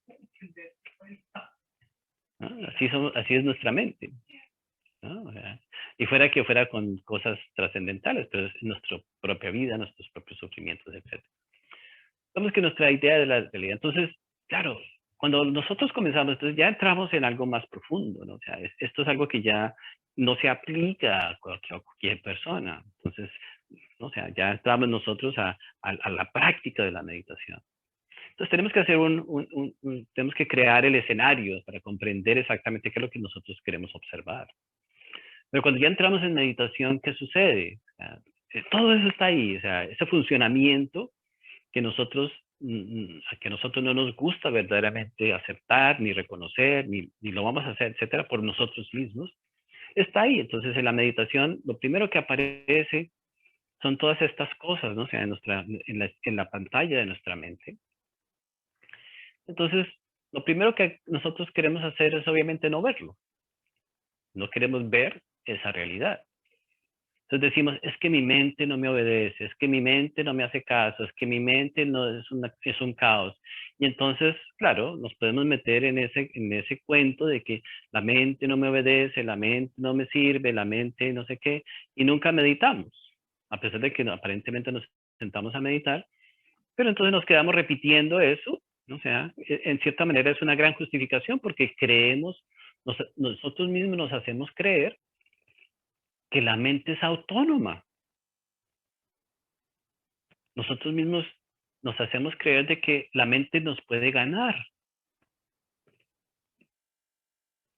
¿No? Así es nuestra mente. ¿No? O sea, y fuera que fuera con cosas trascendentales, pero es nuestra propia vida, nuestros propios sufrimientos, etc. Vamos que nuestra idea de la realidad. Entonces, claro, cuando nosotros comenzamos, entonces ya entramos en algo más profundo, ¿no? O sea, esto es algo que ya no se aplica a cualquier persona. Entonces, ¿no? O sea, ya entramos nosotros a la práctica de la meditación. Entonces tenemos que hacer tenemos que crear el escenario para comprender exactamente qué es lo que nosotros queremos observar. Pero cuando ya entramos en meditación, ¿qué sucede? O sea, todo eso está ahí, o sea, ese funcionamiento que a nosotros no nos gusta verdaderamente aceptar, ni reconocer, ni lo vamos a hacer, etcétera, por nosotros mismos, está ahí. Entonces, en la meditación, lo primero que aparece son todas estas cosas, ¿no? O sea, en la pantalla de nuestra mente. Entonces, lo primero que nosotros queremos hacer es obviamente no verlo. No queremos ver esa realidad. Entonces decimos, es que mi mente no me obedece, es que mi mente no me hace caso, es que mi mente no es un caos. Y entonces, claro, nos podemos meter en ese cuento de que la mente no me obedece, la mente no me sirve, la mente no sé qué, y nunca meditamos, a pesar de que aparentemente nos sentamos a meditar, pero entonces nos quedamos repitiendo eso, ¿no? O sea, en cierta manera es una gran justificación porque creemos, nosotros mismos nos hacemos creer que la mente es autónoma. Nosotros mismos nos hacemos creer de que la mente nos puede ganar,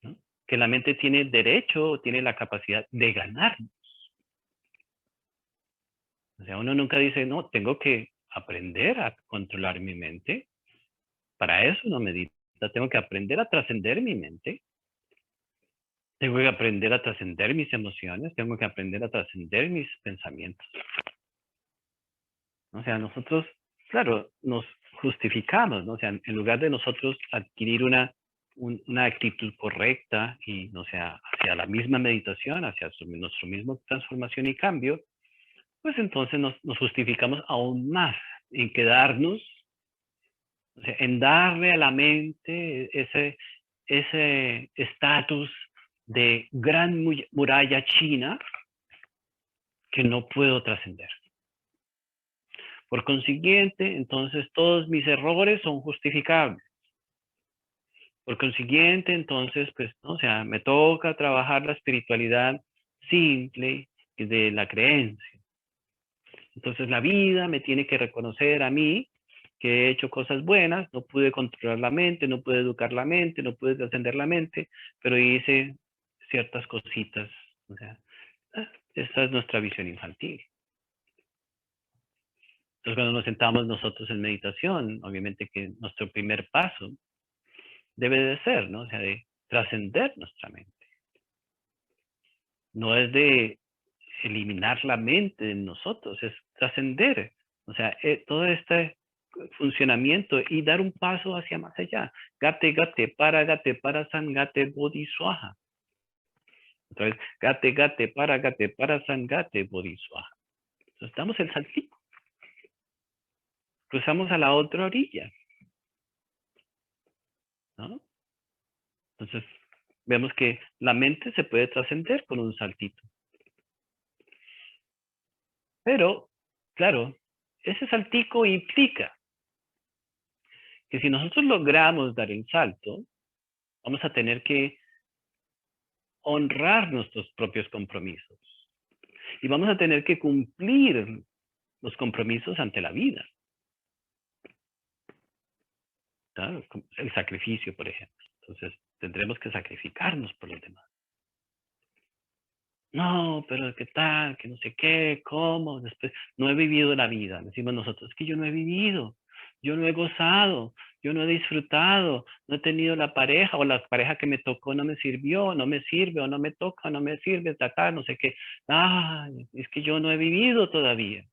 ¿no? Que la mente tiene derecho o tiene la capacidad de ganar. O sea, uno nunca dice, no, tengo que aprender a controlar mi mente. Para eso no medita. Tengo que aprender a trascender mi mente. Tengo que aprender a trascender mis emociones. Tengo que aprender a trascender mis pensamientos. O sea, nosotros, claro, nos justificamos, ¿no? O sea, en lugar de nosotros adquirir una actitud correcta y, no sea, hacia la misma meditación, hacia nuestro mismo transformación y cambio, pues entonces nos justificamos aún más en quedarnos, o sea, en darle a la mente ese estatus de gran muralla china que no puedo trascender. Por consiguiente, entonces todos mis errores son justificables. Por consiguiente, entonces, pues, ¿no? O sea, me toca trabajar la espiritualidad simple de la creencia. Entonces la vida me tiene que reconocer a mí que he hecho cosas buenas, no pude controlar la mente, no pude educar la mente, no pude trascender la mente, pero hice ciertas cositas. O sea, esta es nuestra visión infantil. Entonces, cuando nos sentamos nosotros en meditación, obviamente que nuestro primer paso debe de ser, ¿no? O sea, de trascender nuestra mente. No es de eliminar la mente de nosotros, es trascender. O sea, todo este funcionamiento y dar un paso hacia más allá. Gate, para san, gate, bodhiswaha. Entonces, gate, para san, gate, bodhiswaha. Entonces, damos el saltito. Cruzamos a la otra orilla, ¿no? Entonces, vemos que la mente se puede trascender con un saltito. Pero, claro, ese saltico implica que si nosotros logramos dar el salto, vamos a tener que honrar nuestros propios compromisos. Y vamos a tener que cumplir los compromisos ante la vida. ¿Claro? El sacrificio, por ejemplo. Entonces, tendremos que sacrificarnos por los demás. No, pero ¿qué tal? Que no sé qué, ¿cómo? Después, no he vivido la vida. Decimos nosotros, es que yo no he vivido, yo no he gozado, yo no he disfrutado, no he tenido la pareja o la pareja que me tocó no me sirvió, no me sirve o no me toca, no me sirve, acá, no sé qué. Ay, es que yo no he vivido todavía.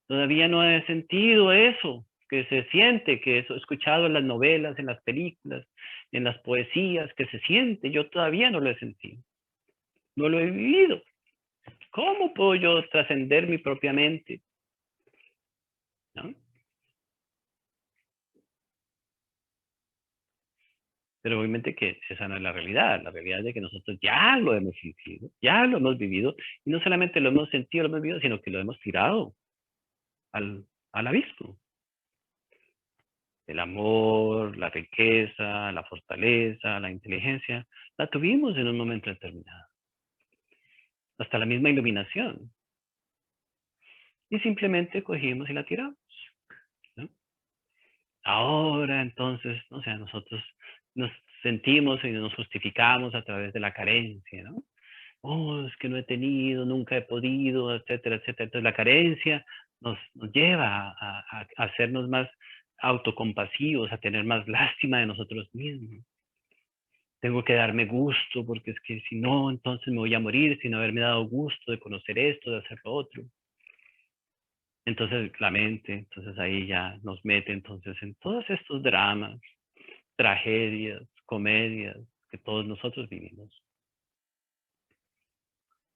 Todavía no he sentido eso, que se siente, que eso he escuchado en las novelas, en las películas, en las poesías, que se siente. Yo todavía no lo he sentido. No lo he vivido. ¿Cómo puedo yo trascender mi propia mente? ¿No? Pero obviamente que esa no es la realidad. La realidad es de que nosotros ya lo hemos sentido, ya lo hemos vivido, y no solamente lo hemos sentido, lo hemos vivido, sino que lo hemos tirado al abismo. El amor, la riqueza, la fortaleza, la inteligencia, la tuvimos en un momento determinado. Hasta la misma iluminación. Y simplemente cogimos y la tiramos, ¿no? Ahora entonces, o sea, nosotros nos sentimos y nos justificamos a través de la carencia, ¿no? Oh, es que no he tenido, nunca he podido, etcétera, etcétera. Entonces la carencia nos lleva a hacernos más autocompasivos, a tener más lástima de nosotros mismos. Tengo que darme gusto porque es que si no, entonces me voy a morir sin haberme dado gusto de conocer esto, de hacer lo otro. Entonces la mente, entonces ahí ya nos mete entonces en todos estos dramas, tragedias, comedias que todos nosotros vivimos.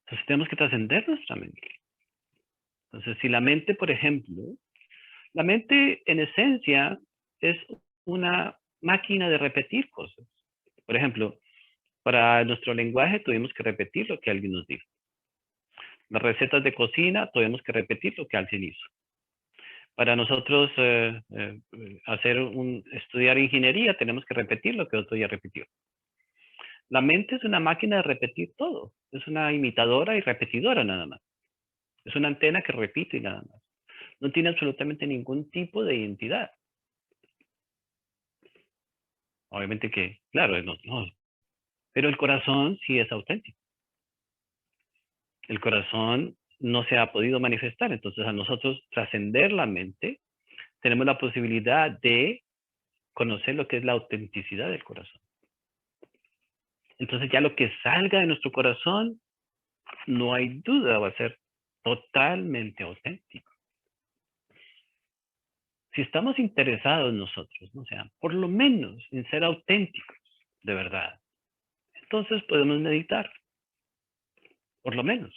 Entonces tenemos que trascender nuestra mente. Entonces, si la mente, por ejemplo, la mente en esencia es una máquina de repetir cosas. Por ejemplo, para nuestro lenguaje tuvimos que repetir lo que alguien nos dijo. Las recetas de cocina tuvimos que repetir lo que alguien hizo. Para nosotros estudiar ingeniería tenemos que repetir lo que otro ya repitió. La mente es una máquina de repetir todo. Es una imitadora y repetidora nada más. Es una antena que repite y nada más. No tiene absolutamente ningún tipo de identidad. Obviamente que, claro, no, pero el corazón sí es auténtico. El corazón no se ha podido manifestar. Entonces, a nosotros trascender la mente, tenemos la posibilidad de conocer lo que es la autenticidad del corazón. Entonces, ya lo que salga de nuestro corazón, no hay duda, va a ser totalmente auténtico. Si estamos interesados nosotros, ¿no? O sea, por lo menos en ser auténticos, de verdad, entonces podemos meditar, por lo menos.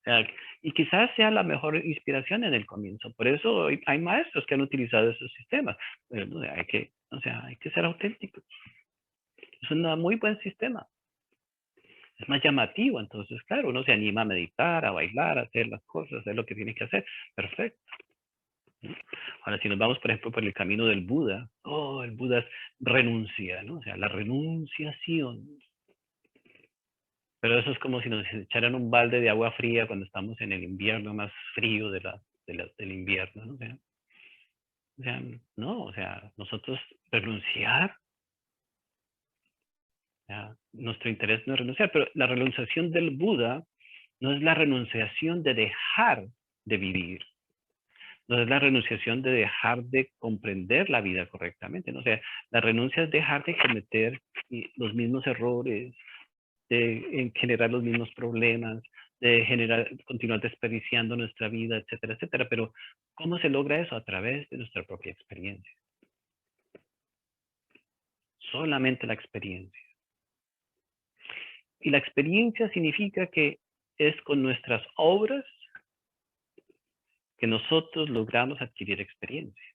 O sea, y quizás sea la mejor inspiración en el comienzo. Por eso hay maestros que han utilizado esos sistemas. Pero, hay que ser auténticos. Es un muy buen sistema. Es más llamativo, entonces, claro, uno se anima a meditar, a bailar, a hacer las cosas, hacer lo que tiene que hacer. Perfecto. Ahora, si nos vamos, por ejemplo, por el camino del Buda, el Buda es renuncia, ¿no? O sea, la renunciación. Pero eso es como si nos echaran un balde de agua fría cuando estamos en el invierno más frío del invierno, ¿no? O sea, nosotros renunciar, nuestro interés no es renunciar, pero la renunciación del Buda no es la renunciación de dejar de vivir, no es la renunciación de dejar de comprender la vida correctamente, ¿no? O sea, la renuncia es dejar de cometer los mismos errores, de generar los mismos problemas, de continuar desperdiciando nuestra vida, etcétera, etcétera. Pero, ¿cómo se logra eso? A través de nuestra propia experiencia. Solamente la experiencia. Y la experiencia significa que es con nuestras obras que nosotros logramos adquirir experiencia.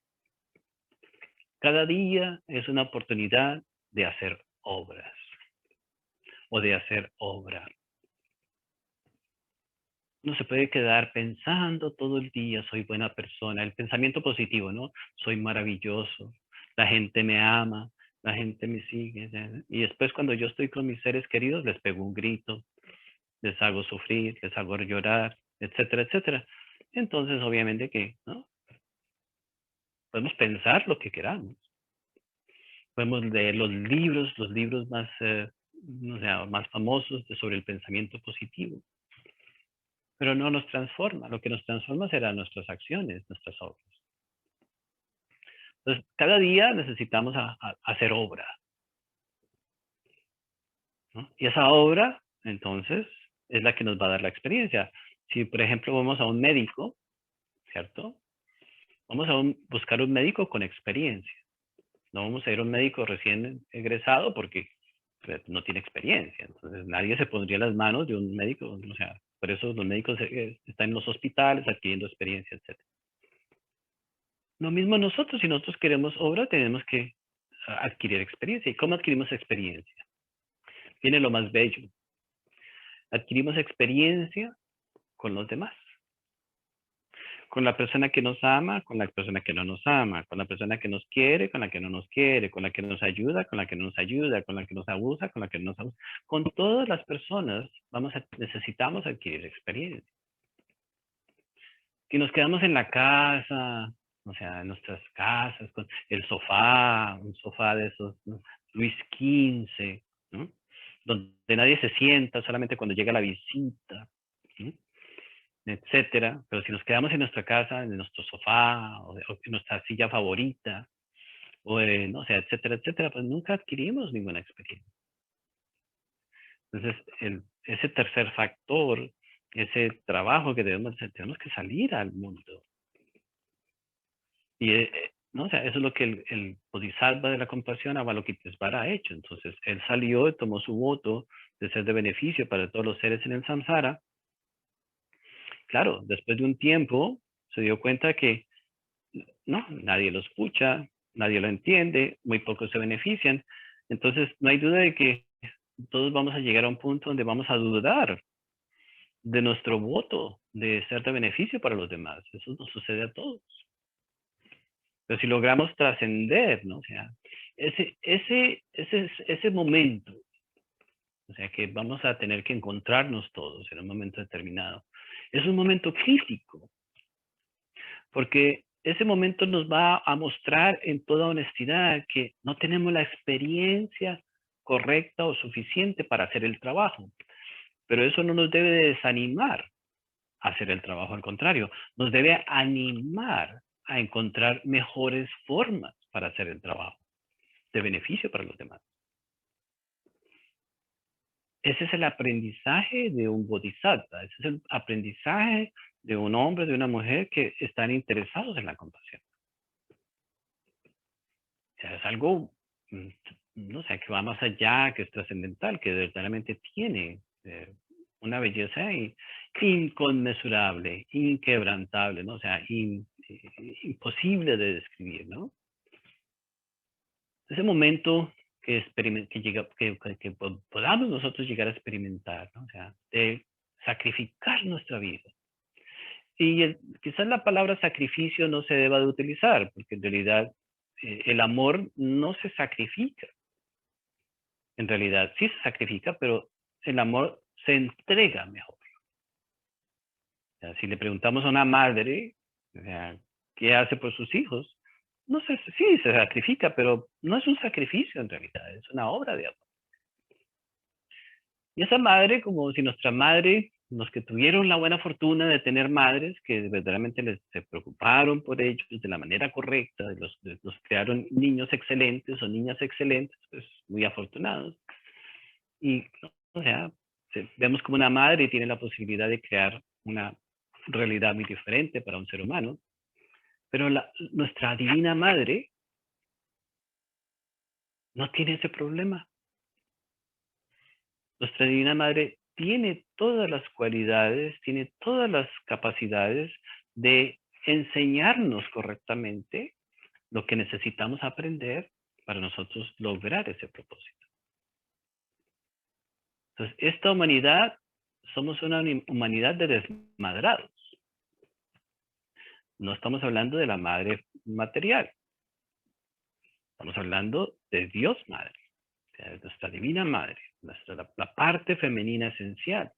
Cada día es una oportunidad de hacer obras o de hacer obra. No se puede quedar pensando todo el día, soy buena persona. El pensamiento positivo, ¿no? Soy maravilloso, la gente me ama, la gente me sigue. Y después cuando yo estoy con mis seres queridos, les pego un grito, les hago sufrir, les hago llorar, etcétera, etcétera. Entonces, obviamente que, ¿no? Podemos pensar lo que queramos. Podemos leer los libros más, más famosos sobre el pensamiento positivo. Pero no nos transforma. Lo que nos transforma serán nuestras acciones, nuestras obras. Entonces, cada día necesitamos hacer obra, ¿no? Y esa obra, entonces, es la que nos va a dar la experiencia. Si, por ejemplo, vamos a un médico, ¿cierto? Vamos a buscar un médico con experiencia. No vamos a ir a un médico recién egresado porque no tiene experiencia. Entonces, nadie se pondría las manos de un médico. O sea, por eso los médicos están en los hospitales adquiriendo experiencia, etc. Lo mismo nosotros, si nosotros queremos obra, tenemos que adquirir experiencia. ¿Y cómo adquirimos experiencia? Viene lo más bello. Adquirimos experiencia con los demás. Con la persona que nos ama, con la persona que no nos ama, con la persona que nos quiere, con la que no nos quiere, con la que nos ayuda, con la que no nos ayuda, con la que nos abusa, con la que no nos abusa. Con todas las personas necesitamos adquirir experiencia. Si nos quedamos en la casa, o sea, en nuestras casas, con el sofá, un sofá de esos, ¿no? Luis XV, ¿no? Donde nadie se sienta, solamente cuando llega la visita, ¿sí? Etcétera. Pero si nos quedamos en nuestra casa, en nuestro sofá, o en nuestra silla favorita, no sé, etcétera, etcétera, pues nunca adquirimos ninguna experiencia. Entonces, ese tercer factor, ese trabajo que debemos hacer, tenemos que salir al mundo. Y ¿no? O sea, eso es lo que el Bodhisattva de la compasión, Avalokitesvara, ha hecho. Entonces, él salió y tomó su voto de ser de beneficio para todos los seres en el samsara. Claro, después de un tiempo se dio cuenta que no, nadie lo escucha, nadie lo entiende, muy pocos se benefician. Entonces, no hay duda de que todos vamos a llegar a un punto donde vamos a dudar de nuestro voto de ser de beneficio para los demás. Eso nos sucede a todos. Pero si logramos trascender, ¿no? O sea, ese momento, o sea, que vamos a tener que encontrarnos todos en un momento determinado, es un momento crítico, porque ese momento nos va a mostrar en toda honestidad que no tenemos la experiencia correcta o suficiente para hacer el trabajo. Pero eso no nos debe de desanimar a hacer el trabajo, al contrario, nos debe animar a encontrar mejores formas para hacer el trabajo, de beneficio para los demás. Ese es el aprendizaje de un bodhisattva, ese es el aprendizaje de un hombre, de una mujer que están interesados en la compasión. O sea, es algo, no sé, que va más allá, que es trascendental, que verdaderamente tiene una belleza inconmensurable, inquebrantable, ¿no? O sea, imposible de describir, ¿no? Ese momento que podamos nosotros llegar a experimentar, ¿no? O sea, de sacrificar nuestra vida. Y quizás la palabra sacrificio no se deba de utilizar, porque en realidad el amor no se sacrifica. En realidad sí se sacrifica, pero el amor se entrega mejor. O sea, si le preguntamos a una madre, o sea, ¿qué hace por sus hijos? No sé, sí, se sacrifica, pero no es un sacrificio en realidad, es una obra de amor. Y esa madre, como si nuestra madre, los que tuvieron la buena fortuna de tener madres que verdaderamente se preocuparon por ellos de la manera correcta, los crearon niños excelentes o niñas excelentes, pues muy afortunados. Y, o sea, vemos como una madre tiene la posibilidad de crear una realidad muy diferente para un ser humano, pero nuestra divina madre no tiene ese problema. Nuestra divina madre tiene todas las cualidades, tiene todas las capacidades de enseñarnos correctamente lo que necesitamos aprender para nosotros lograr ese propósito. Entonces, esta humanidad, somos una humanidad de desmadrados. No estamos hablando de la madre material. Estamos hablando de Dios Madre, de nuestra divina madre, la parte femenina esencial.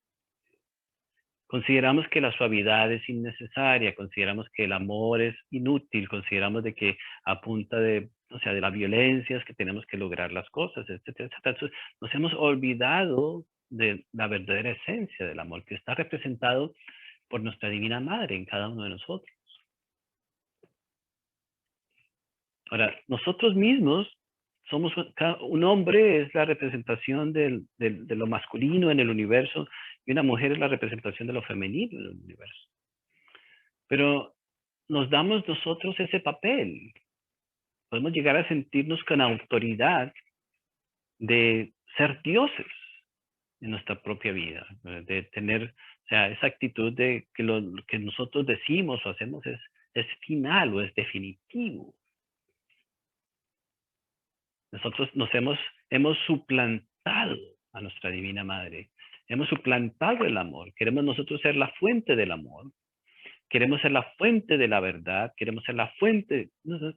Consideramos que la suavidad es innecesaria, consideramos que el amor es inútil, consideramos de que a punta de, o sea, de la violencia es que tenemos que lograr las cosas, etcétera, etcétera. Entonces, nos hemos olvidado de la verdadera esencia del amor, que está representado por nuestra divina madre en cada uno de nosotros. Ahora, nosotros mismos somos, un hombre es la representación de lo masculino en el universo y una mujer es la representación de lo femenino en el universo. Pero nos damos nosotros ese papel. Podemos llegar a sentirnos con autoridad de ser dioses en nuestra propia vida, de tener, o sea, esa actitud de que lo que nosotros decimos o hacemos es final o es definitivo. Nosotros hemos suplantado a nuestra divina madre. Hemos suplantado el amor. Queremos nosotros ser la fuente del amor. Queremos ser la fuente de la verdad. Queremos ser la fuente.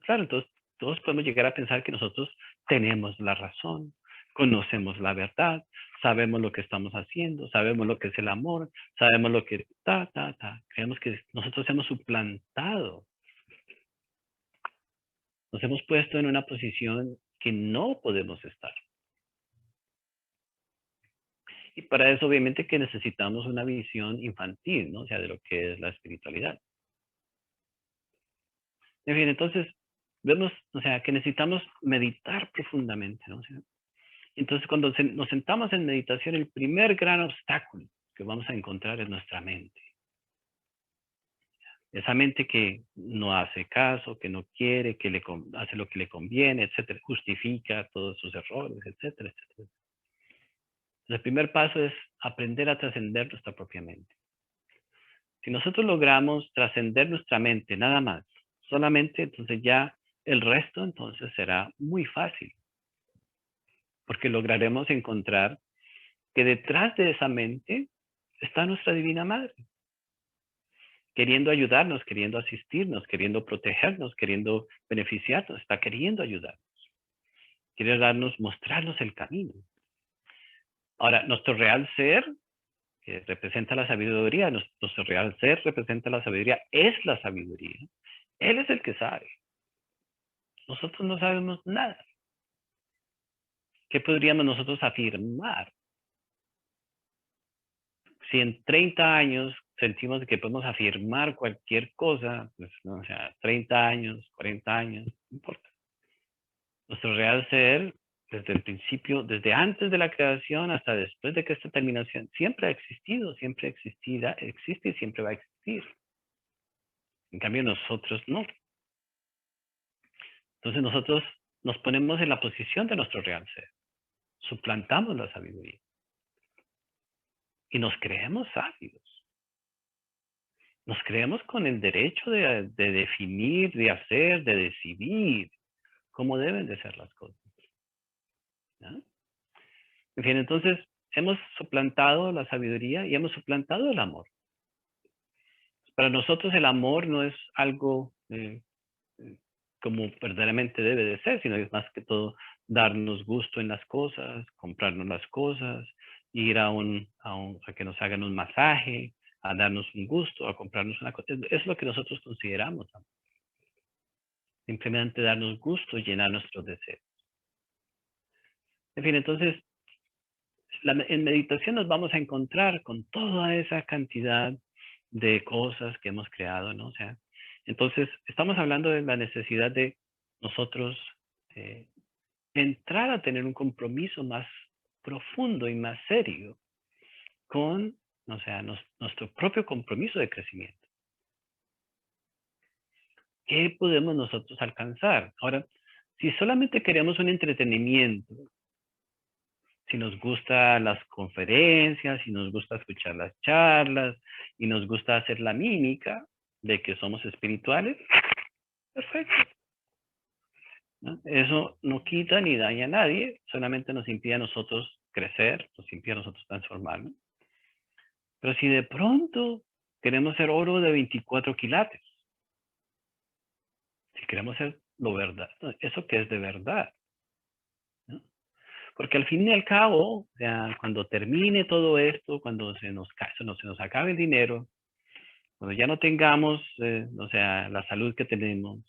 Claro, entonces todos podemos llegar a pensar que nosotros tenemos la razón, conocemos la verdad, sabemos lo que estamos haciendo, sabemos lo que es el amor, sabemos lo que Creemos que nosotros hemos suplantado. Nos hemos puesto en una posición que no podemos estar. Y para eso obviamente que necesitamos una visión infantil, ¿no? O sea, de lo que es la espiritualidad. En fin, entonces vemos, o sea, que necesitamos meditar profundamente, ¿no? O sea, entonces cuando nos sentamos en meditación, el primer gran obstáculo que vamos a encontrar es nuestra mente. Esa mente que no hace caso, que no quiere, que hace lo que le conviene, etcétera, justifica todos sus errores, etcétera, etcétera. El primer paso es aprender a trascender nuestra propia mente. Si nosotros logramos trascender nuestra mente, nada más, solamente, entonces ya el resto entonces será muy fácil. Porque lograremos encontrar que detrás de esa mente está nuestra Divina Madre. Queriendo ayudarnos, queriendo asistirnos, queriendo protegernos, queriendo beneficiarnos, está queriendo ayudarnos. Quiere mostrarnos el camino. Ahora, nuestro real ser, que representa la sabiduría, nuestro real ser representa la sabiduría, es la sabiduría. Él es el que sabe. Nosotros no sabemos nada. ¿Qué podríamos nosotros afirmar? Si en 30 años sentimos que podemos afirmar cualquier cosa, pues, ¿no? O sea, 30 años, 40 años, no importa. Nuestro real ser, desde el principio, desde antes de la creación hasta después de que esta terminación, siempre ha existido, siempre existirá, existe y siempre va a existir. En cambio, nosotros no. Entonces nosotros nos ponemos en la posición de nuestro real ser. Suplantamos la sabiduría. Y nos creemos sabios. Nos creemos con el derecho de definir, de hacer, de decidir cómo deben de ser las cosas. ¿No? En fin, entonces hemos suplantado la sabiduría y hemos suplantado el amor. Para nosotros el amor no es algo como verdaderamente debe de ser, sino es más que todo darnos gusto en las cosas, comprarnos las cosas, ir a que nos hagan un masaje, a darnos un gusto, a comprarnos una cosa. Es lo que nosotros consideramos amor. Simplemente darnos gusto, llenar nuestros deseos. En fin, entonces, en meditación nos vamos a encontrar con toda esa cantidad de cosas que hemos creado, ¿no? O sea, entonces, estamos hablando de la necesidad de nosotros entrar a tener un compromiso más profundo y más serio con, o sea, nuestro propio compromiso de crecimiento. ¿Qué podemos nosotros alcanzar? Ahora, si solamente queremos un entretenimiento, si nos gustan las conferencias, si nos gusta escuchar las charlas y nos gusta hacer la mímica de que somos espirituales, perfecto. ¿No? Eso no quita ni daña a nadie, solamente nos impide a nosotros crecer, nos impide a nosotros transformarnos. Pero si de pronto queremos ser oro de 24 quilates, si queremos ser lo verdad, eso que es de verdad, ¿no? Porque al fin y al cabo, o sea, cuando termine todo esto, cuando se nos acabe el dinero, cuando ya no tengamos, o sea, la salud que tenemos,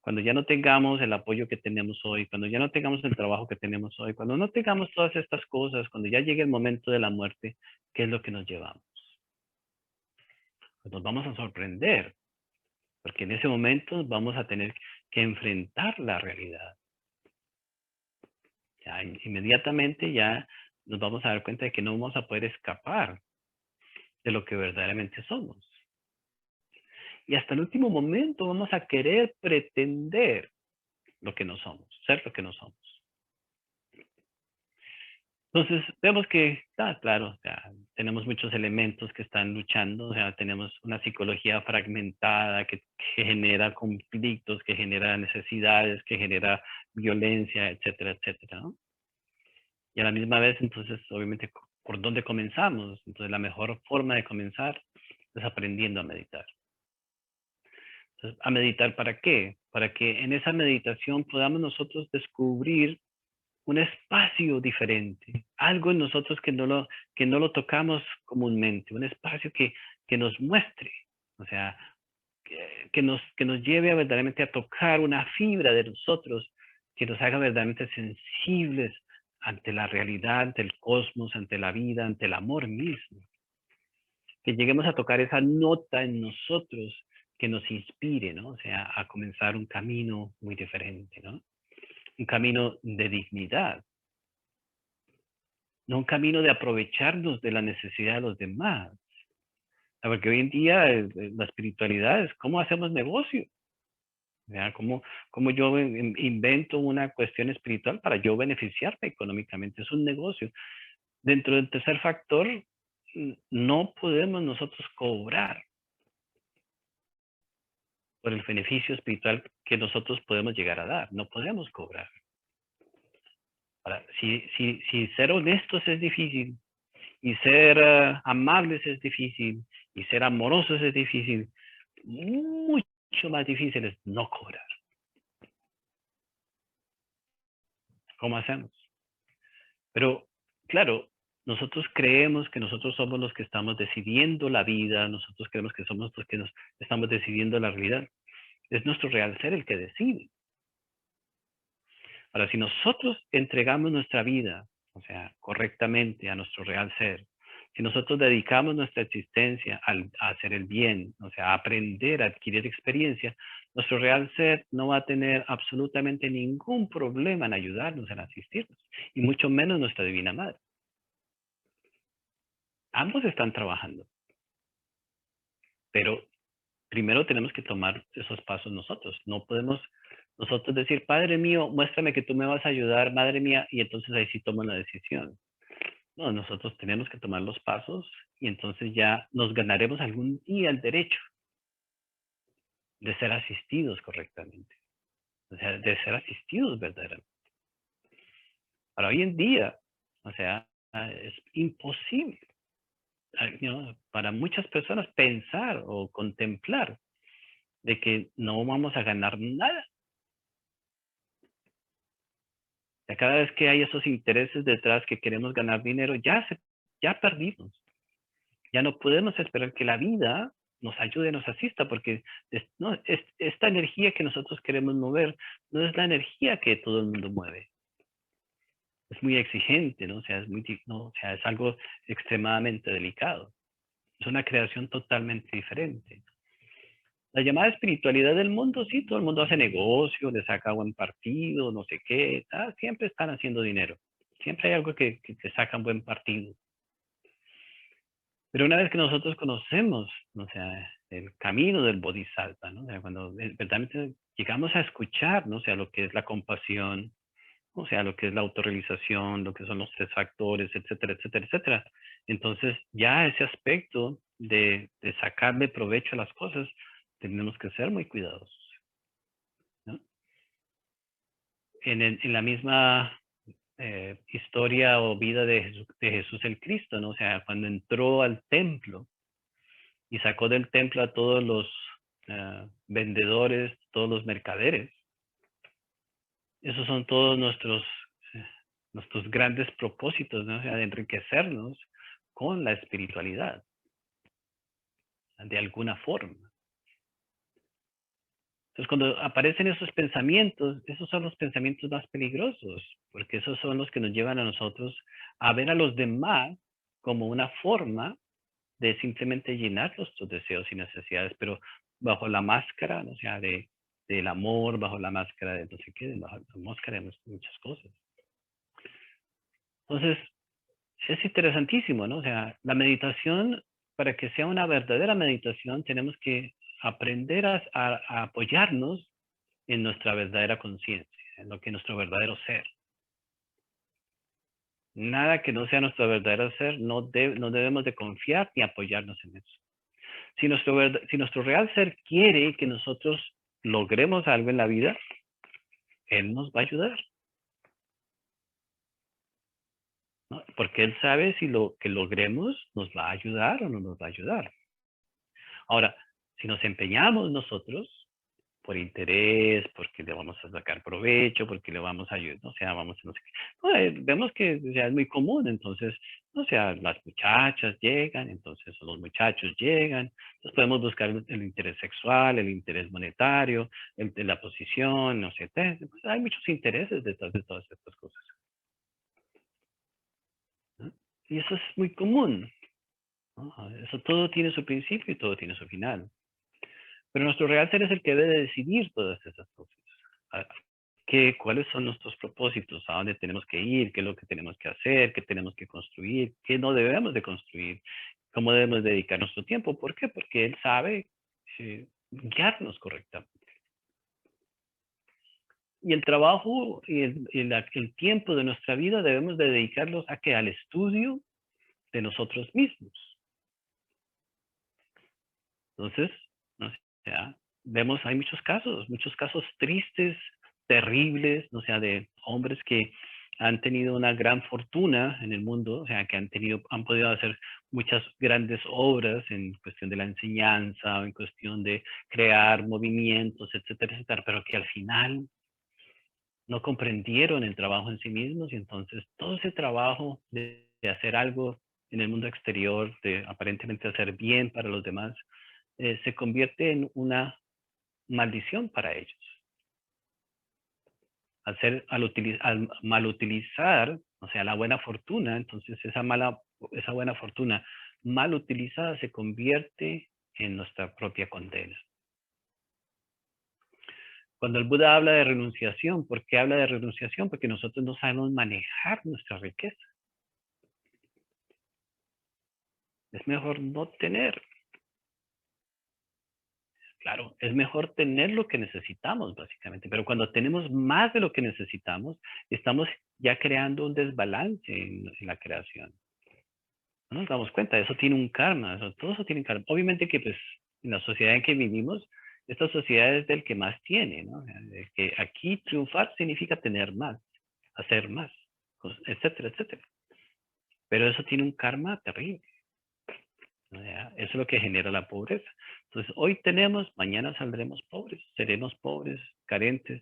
cuando ya no tengamos el apoyo que tenemos hoy, cuando ya no tengamos el trabajo que tenemos hoy, cuando no tengamos todas estas cosas, cuando ya llegue el momento de la muerte, ¿qué es lo que nos llevamos? Pues nos vamos a sorprender, porque en ese momento vamos a tener que enfrentar la realidad. Ya, inmediatamente ya nos vamos a dar cuenta de que no vamos a poder escapar de lo que verdaderamente somos. Y hasta el último momento vamos a querer pretender lo que no somos, ser lo que no somos. Entonces, vemos que, claro, o sea, tenemos muchos elementos que están luchando, o sea, tenemos una psicología fragmentada que genera conflictos, que genera necesidades, que genera violencia, etcétera, etcétera, ¿no? Y a la misma vez, entonces, obviamente, ¿por dónde comenzamos? Entonces, la mejor forma de comenzar es aprendiendo a meditar. Entonces, ¿a meditar para qué? Para que en esa meditación podamos nosotros descubrir un espacio diferente, algo en nosotros que no lo tocamos comúnmente, un espacio que nos muestre, o sea, que nos lleve verdaderamente a tocar una fibra de nosotros, que nos haga verdaderamente sensibles ante la realidad, ante el cosmos, ante la vida, ante el amor mismo. Que lleguemos a tocar esa nota en nosotros que nos inspire, ¿no? O sea, a comenzar un camino muy diferente, ¿no? Un camino de dignidad, no un camino de aprovecharnos de la necesidad de los demás, Porque hoy en día la espiritualidad es cómo hacemos negocio. ¿Ya? ¿Cómo yo invento una cuestión espiritual para yo beneficiarme económicamente? Es un negocio. Dentro del tercer factor, no podemos nosotros cobrar por el beneficio espiritual que nosotros podemos llegar a dar. No podemos cobrar. Ahora, si ser honestos es difícil, y ser amables es difícil, y ser amorosos es difícil, mucho más difícil es no cobrar. ¿Cómo hacemos? Pero, claro, nosotros creemos que nosotros somos los que estamos decidiendo la vida, nosotros creemos que somos los que estamos decidiendo la realidad. Es nuestro real ser el que decide. Ahora, si nosotros entregamos nuestra vida, o sea, correctamente a nuestro real ser, si nosotros dedicamos nuestra existencia a hacer el bien, o sea, a aprender, a adquirir experiencia, nuestro real ser no va a tener absolutamente ningún problema en ayudarnos, en asistirnos, y mucho menos nuestra Divina Madre. Ambos están trabajando, pero primero tenemos que tomar esos pasos nosotros. No podemos nosotros decir, Padre mío, muéstrame que tú me vas a ayudar, Madre mía, y entonces ahí sí tomo la decisión. No, nosotros tenemos que tomar los pasos y entonces ya nos ganaremos algún día el derecho de ser asistidos correctamente. O sea, de ser asistidos verdaderamente. Para hoy en día, o sea, es imposible para muchas personas pensar o contemplar de que no vamos a ganar nada. Cada vez que hay esos intereses detrás que queremos ganar dinero, ya perdimos. Ya no podemos esperar que la vida nos ayude, nos asista, porque esta energía que nosotros queremos mover no es la energía que todo el mundo mueve. Es muy exigente, ¿no? O sea, es algo extremadamente delicado. Es una creación totalmente diferente. La llamada espiritualidad del mundo, sí, todo el mundo hace negocio, le saca buen partido, no sé qué, siempre están haciendo dinero. Siempre hay algo que sacan buen partido. Pero una vez que nosotros conocemos, o sea, el camino del Bodhisattva, ¿no? O sea, cuando verdaderamente llegamos a escuchar, ¿no? O sea, lo que es la compasión, o sea, lo que es la autorrealización, lo que son los tres factores, etcétera, etcétera, etcétera. Entonces, ya ese aspecto de sacarle provecho a las cosas, tenemos que ser muy cuidadosos, ¿no? En la misma historia o vida de Jesús el Cristo, ¿no? O sea, cuando entró al templo y sacó del templo a todos los vendedores, todos los mercaderes. Esos son todos nuestros grandes propósitos, ¿no? O sea, de enriquecernos con la espiritualidad, de alguna forma. Entonces, cuando aparecen esos pensamientos, esos son los pensamientos más peligrosos, porque esos son los que nos llevan a nosotros a ver a los demás como una forma de simplemente llenar nuestros deseos y necesidades, pero bajo la máscara, ¿no? O sea, del amor, bajo la máscara de no sé qué, bajo la máscara de muchas cosas. Entonces, es interesantísimo, ¿no? O sea, la meditación, para que sea una verdadera meditación, tenemos que aprender a apoyarnos en nuestra verdadera conciencia, en lo que es nuestro verdadero ser. Nada que no sea nuestro verdadero ser, no debemos de confiar ni apoyarnos en eso. Si nuestro real ser quiere que nosotros logremos algo en la vida, Él nos va a ayudar, ¿no? Porque Él sabe si lo que logremos nos va a ayudar o no nos va a ayudar. Ahora, si nos empeñamos nosotros por interés, porque le vamos a sacar provecho, porque le vamos a ayudar, o sea, vamos a no sé qué. No, vemos que ya es muy común, entonces, o sea, las muchachas llegan, entonces los muchachos llegan, entonces podemos buscar el interés sexual, el interés monetario, el de la posición, no sé, pues hay muchos intereses detrás de todas estas cosas, ¿no? Y eso es muy común, ¿no? Eso todo tiene su principio y todo tiene su final. Pero nuestro real ser es el que debe decidir todas esas cosas. ¿Cuáles son nuestros propósitos? ¿A dónde tenemos que ir? ¿Qué es lo que tenemos que hacer? ¿Qué tenemos que construir? ¿Qué no debemos de construir? cómo debemos dedicar nuestro tiempo. ¿Por qué? Porque Él sabe guiarnos correctamente. Y el trabajo y el tiempo de nuestra vida debemos de dedicarlos a que al estudio de nosotros mismos. Entonces, o sea, vemos, hay muchos casos tristes, terribles, o sea, de hombres que han tenido una gran fortuna en el mundo, o sea, que han podido hacer muchas grandes obras en cuestión de la enseñanza, o en cuestión de crear movimientos, etcétera, etcétera, pero que al final no comprendieron el trabajo en sí mismos, y entonces todo ese trabajo de hacer algo en el mundo exterior, de aparentemente hacer bien para los demás, se convierte en una maldición para ellos. Al mal utilizar, o sea, la buena fortuna, entonces esa buena fortuna mal utilizada se convierte en nuestra propia condena. Cuando el Buda habla de renunciación, ¿por qué habla de renunciación? Porque nosotros no sabemos manejar nuestra riqueza. Es mejor no tener. Claro, es mejor tener lo que necesitamos, básicamente. Pero cuando tenemos más de lo que necesitamos, estamos ya creando un desbalance en la creación. No nos damos cuenta, eso tiene un karma, todo eso tiene un karma. Obviamente que pues en la sociedad en que vivimos, esta sociedad es del que más tiene, ¿no? Que aquí triunfar significa tener más, hacer más, etcétera, etcétera. Pero eso tiene un karma terrible. Eso es lo que genera la pobreza. Entonces, hoy tenemos, mañana saldremos pobres, seremos pobres, carentes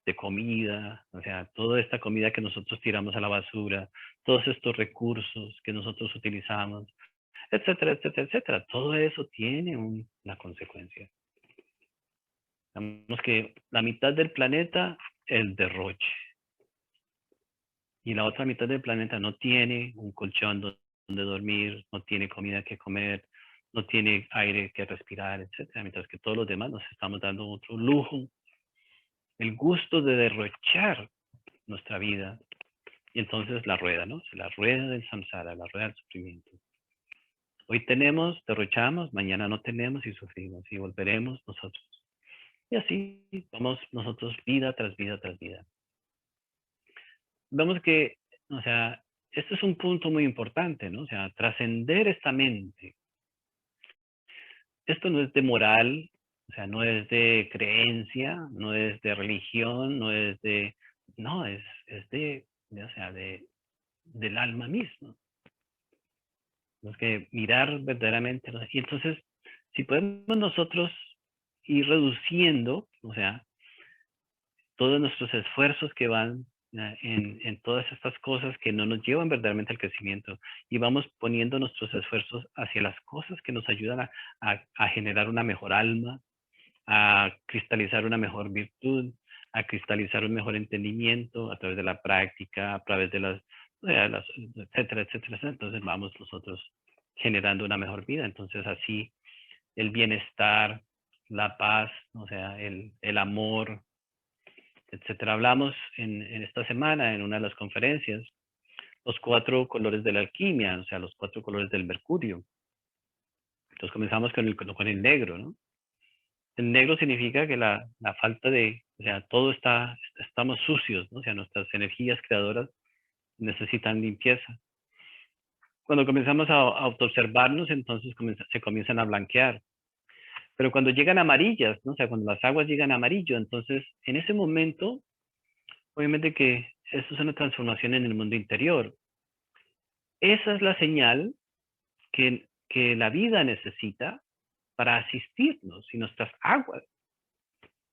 de comida, o sea, toda esta comida que nosotros tiramos a la basura, todos estos recursos que nosotros utilizamos, etcétera, etcétera, etcétera. Todo eso tiene una consecuencia. Digamos que la mitad del planeta es derroche. Y la otra mitad del planeta no tiene un colchón donde dormir, no tiene comida que comer, no tiene aire que respirar, etcétera. Mientras que todos los demás nos estamos dando otro lujo, el gusto de derrochar nuestra vida. Y entonces la rueda, ¿no? La rueda del samsara, la rueda del sufrimiento. Hoy tenemos, derrochamos, mañana no tenemos y sufrimos. Y volveremos nosotros. Y así vamos nosotros vida tras vida tras vida. Vemos que, o sea, este es un punto muy importante, ¿no? O sea, trascender esta mente. Esto no es de moral, o sea, no es de creencia, no es de religión, no, es de o sea, del alma misma. Tenemos que mirar verdaderamente. Y entonces, si podemos nosotros ir reduciendo, o sea, todos nuestros esfuerzos que van en todas estas cosas que no nos llevan verdaderamente al crecimiento, y vamos poniendo nuestros esfuerzos hacia las cosas que nos ayudan a generar una mejor alma, a cristalizar una mejor virtud, a cristalizar un mejor entendimiento a través de la práctica, a través de las etcétera, etcétera, etcétera. Entonces vamos nosotros generando una mejor vida. Entonces así el bienestar, la paz, o sea, el amor, etcétera. Hablamos en esta semana, en una de las conferencias, los 4 colores de la alquimia, o sea, los 4 colores del mercurio. Entonces comenzamos con el negro, ¿no? El negro significa que la falta de, o sea, estamos sucios, ¿no? O sea, nuestras energías creadoras necesitan limpieza. Cuando comenzamos a autoobservarnos, entonces se comienzan a blanquear. Pero cuando llegan amarillas, ¿no? O sea, cuando las aguas llegan a amarillo, entonces en ese momento, obviamente que esto es una transformación en el mundo interior. Esa es la señal que la vida necesita para asistirnos. Si nuestras aguas,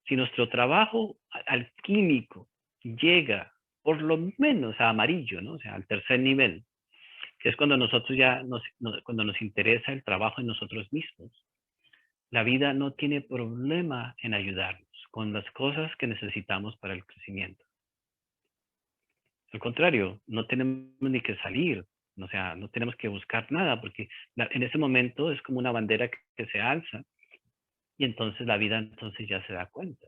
si nuestro trabajo alquímico llega por lo menos a amarillo, ¿no? O sea, al tercer nivel, que es cuando nosotros cuando nos interesa el trabajo en nosotros mismos, la vida no tiene problema en ayudarnos con las cosas que necesitamos para el crecimiento. Al contrario, no tenemos ni que salir, o sea, no tenemos que buscar nada, porque en ese momento es como una bandera que se alza, y entonces la vida entonces ya se da cuenta.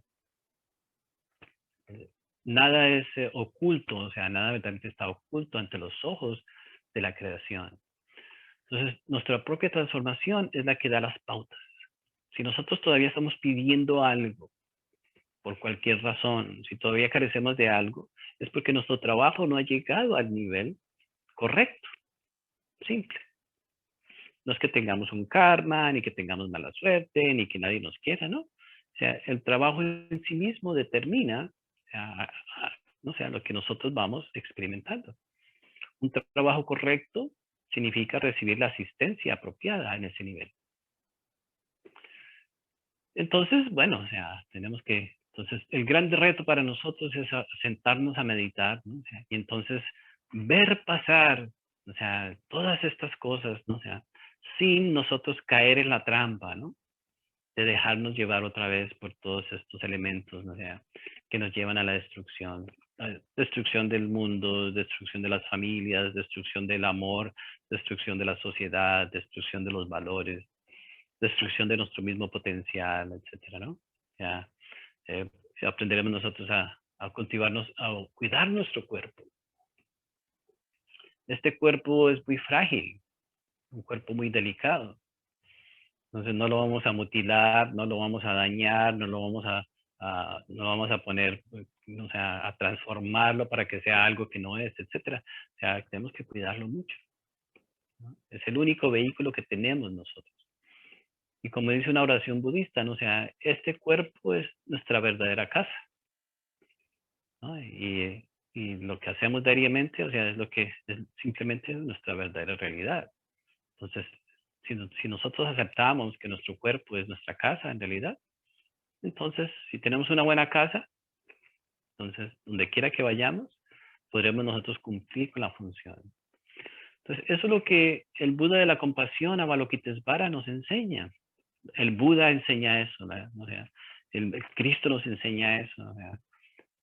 Nada es oculto, o sea, nada verdaderamente está oculto ante los ojos de la creación. Entonces, nuestra propia transformación es la que da las pautas. Si nosotros todavía estamos pidiendo algo, por cualquier razón, si todavía carecemos de algo, es porque nuestro trabajo no ha llegado al nivel correcto. Simple. No es que tengamos un karma, ni que tengamos mala suerte, ni que nadie nos quiera, ¿no? O sea, el trabajo en sí mismo determina, no sé, lo que nosotros vamos experimentando. Un trabajo correcto significa recibir la asistencia apropiada en ese nivel. Entonces, bueno, o sea, tenemos que, entonces, el gran reto para nosotros es sentarnos a meditar, ¿no? O sea, y entonces ver pasar, o sea, todas estas cosas, ¿no? O sea, sin nosotros caer en la trampa, ¿no? De dejarnos llevar otra vez por todos estos elementos, ¿no? O sea, que nos llevan a la destrucción. Destrucción del mundo, destrucción de las familias, destrucción del amor, destrucción de la sociedad, destrucción de los valores, destrucción de nuestro mismo potencial, etcétera, ¿no? Ya, aprenderemos nosotros a cultivarnos, a cuidar nuestro cuerpo. Este cuerpo es muy frágil, un cuerpo muy delicado. Entonces no lo vamos a mutilar, no lo vamos a dañar, no lo vamos a poner, o sea, a transformarlo para que sea algo que no es, etcétera. O sea, tenemos que cuidarlo mucho, ¿no? Es el único vehículo que tenemos nosotros. Y como dice una oración budista, ¿no? O sea, este cuerpo es nuestra verdadera casa, ¿no? Y lo que hacemos diariamente, o sea, es lo que es simplemente nuestra verdadera realidad. Entonces, si nosotros aceptamos que nuestro cuerpo es nuestra casa en realidad, entonces, si tenemos una buena casa, entonces, donde quiera que vayamos, podremos nosotros cumplir con la función. Entonces, eso es lo que el Buda de la compasión, Avalokitesvara, nos enseña. El Buda enseña eso, ¿no? O sea, el Cristo nos enseña eso, ¿no? O sea,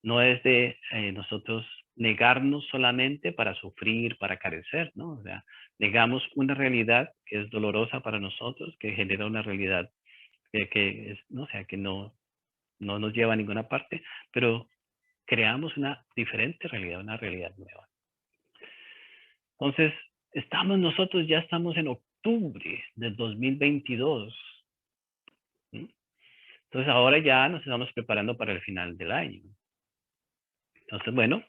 no es de nosotros negarnos solamente para sufrir, para carecer, ¿no? O sea, negamos una realidad que es dolorosa para nosotros, que genera una realidad que es, ¿no? O sea, que no nos lleva a ninguna parte, pero creamos una diferente realidad, una realidad nueva. Entonces, ya estamos en octubre del 2022. ¿Sí? Entonces, ahora ya nos estamos preparando para el final del año. Entonces, bueno,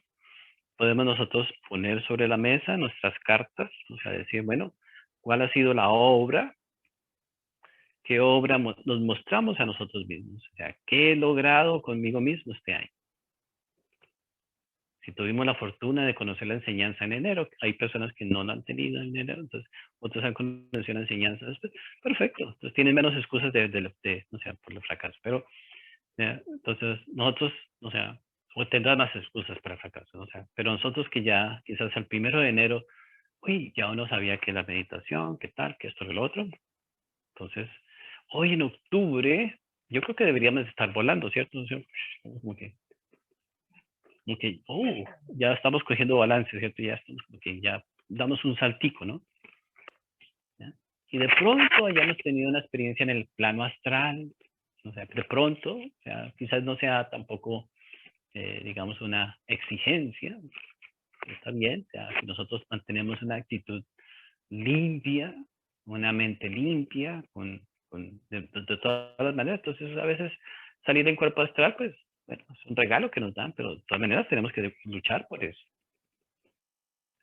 podemos nosotros poner sobre la mesa nuestras cartas, o sea, decir, bueno, ¿cuál ha sido la obra? ¿Qué obra nos mostramos a nosotros mismos? O sea, ¿qué he logrado conmigo mismo este año? Si tuvimos la fortuna de conocer la enseñanza en enero, hay personas que no la han tenido en enero, entonces otros han conocido la enseñanza después. Perfecto, entonces tienen menos excusas o sea, por el fracaso. Pero, entonces, nosotros, o sea, o tendrán más excusas para el fracaso, o sea, pero nosotros que ya, quizás el 1 de enero, uy, ya uno sabía que la meditación, que tal, que esto, que lo otro. Entonces, hoy en octubre, yo creo que deberíamos estar volando, ¿cierto? O sea, como que ya estamos cogiendo balance, ¿cierto? Ya estamos como que ya damos un saltico, ¿no? ¿Ya? Y de pronto hayamos tenido una experiencia en el plano astral, o sea, de pronto, o sea, quizás no sea tampoco, digamos, una exigencia, está bien, o sea, si nosotros mantenemos una actitud limpia, una mente limpia, de todas las maneras, entonces a veces salir en cuerpo astral, pues, bueno, es un regalo que nos dan, pero de todas maneras tenemos que luchar por eso.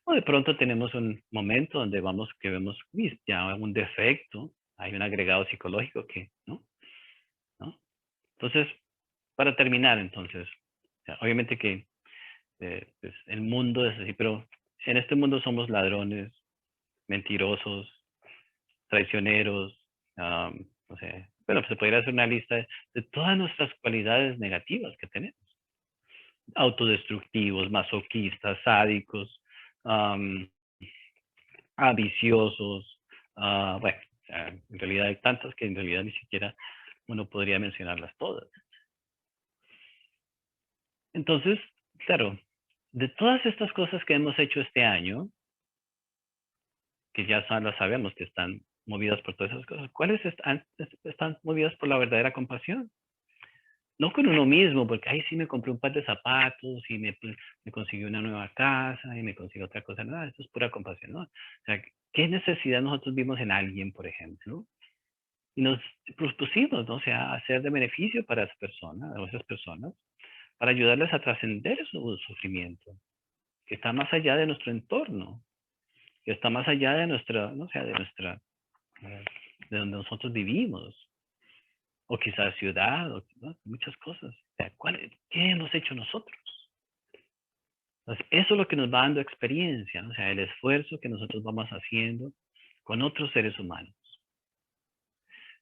O de pronto tenemos un momento donde vemos ya un defecto, hay un agregado psicológico que, ¿no? Entonces, para terminar, entonces, obviamente que pues, el mundo es así, pero en este mundo somos ladrones, mentirosos, traicioneros, no sé, bueno, se podría hacer una lista de todas nuestras cualidades negativas que tenemos. Autodestructivos, masoquistas, sádicos, ambiciosos, bueno, en realidad hay tantas que en realidad ni siquiera uno podría mencionarlas todas. Entonces, claro, de todas estas cosas que hemos hecho este año, que ya las sabemos que están movidas por todas esas cosas, ¿cuáles están movidas por la verdadera compasión? No con uno mismo, porque ahí sí me compré un par de zapatos y me consiguió una nueva casa y me consiguió otra cosa. Nada, esto es pura compasión, ¿no? O sea, ¿qué necesidad nosotros vimos en alguien, por ejemplo? Y nos propusimos, ¿no? O sea, hacer de beneficio para esa persona, o esas personas, para ayudarles a trascender su sufrimiento, que está más allá de nuestro entorno, que está más allá de nuestra, no sé, de donde nosotros vivimos, o quizás ciudad, o ¿no? Muchas cosas. O sea, ¿qué hemos hecho nosotros? Entonces, eso es lo que nos va dando experiencia, ¿no? O sea, el esfuerzo que nosotros vamos haciendo con otros seres humanos.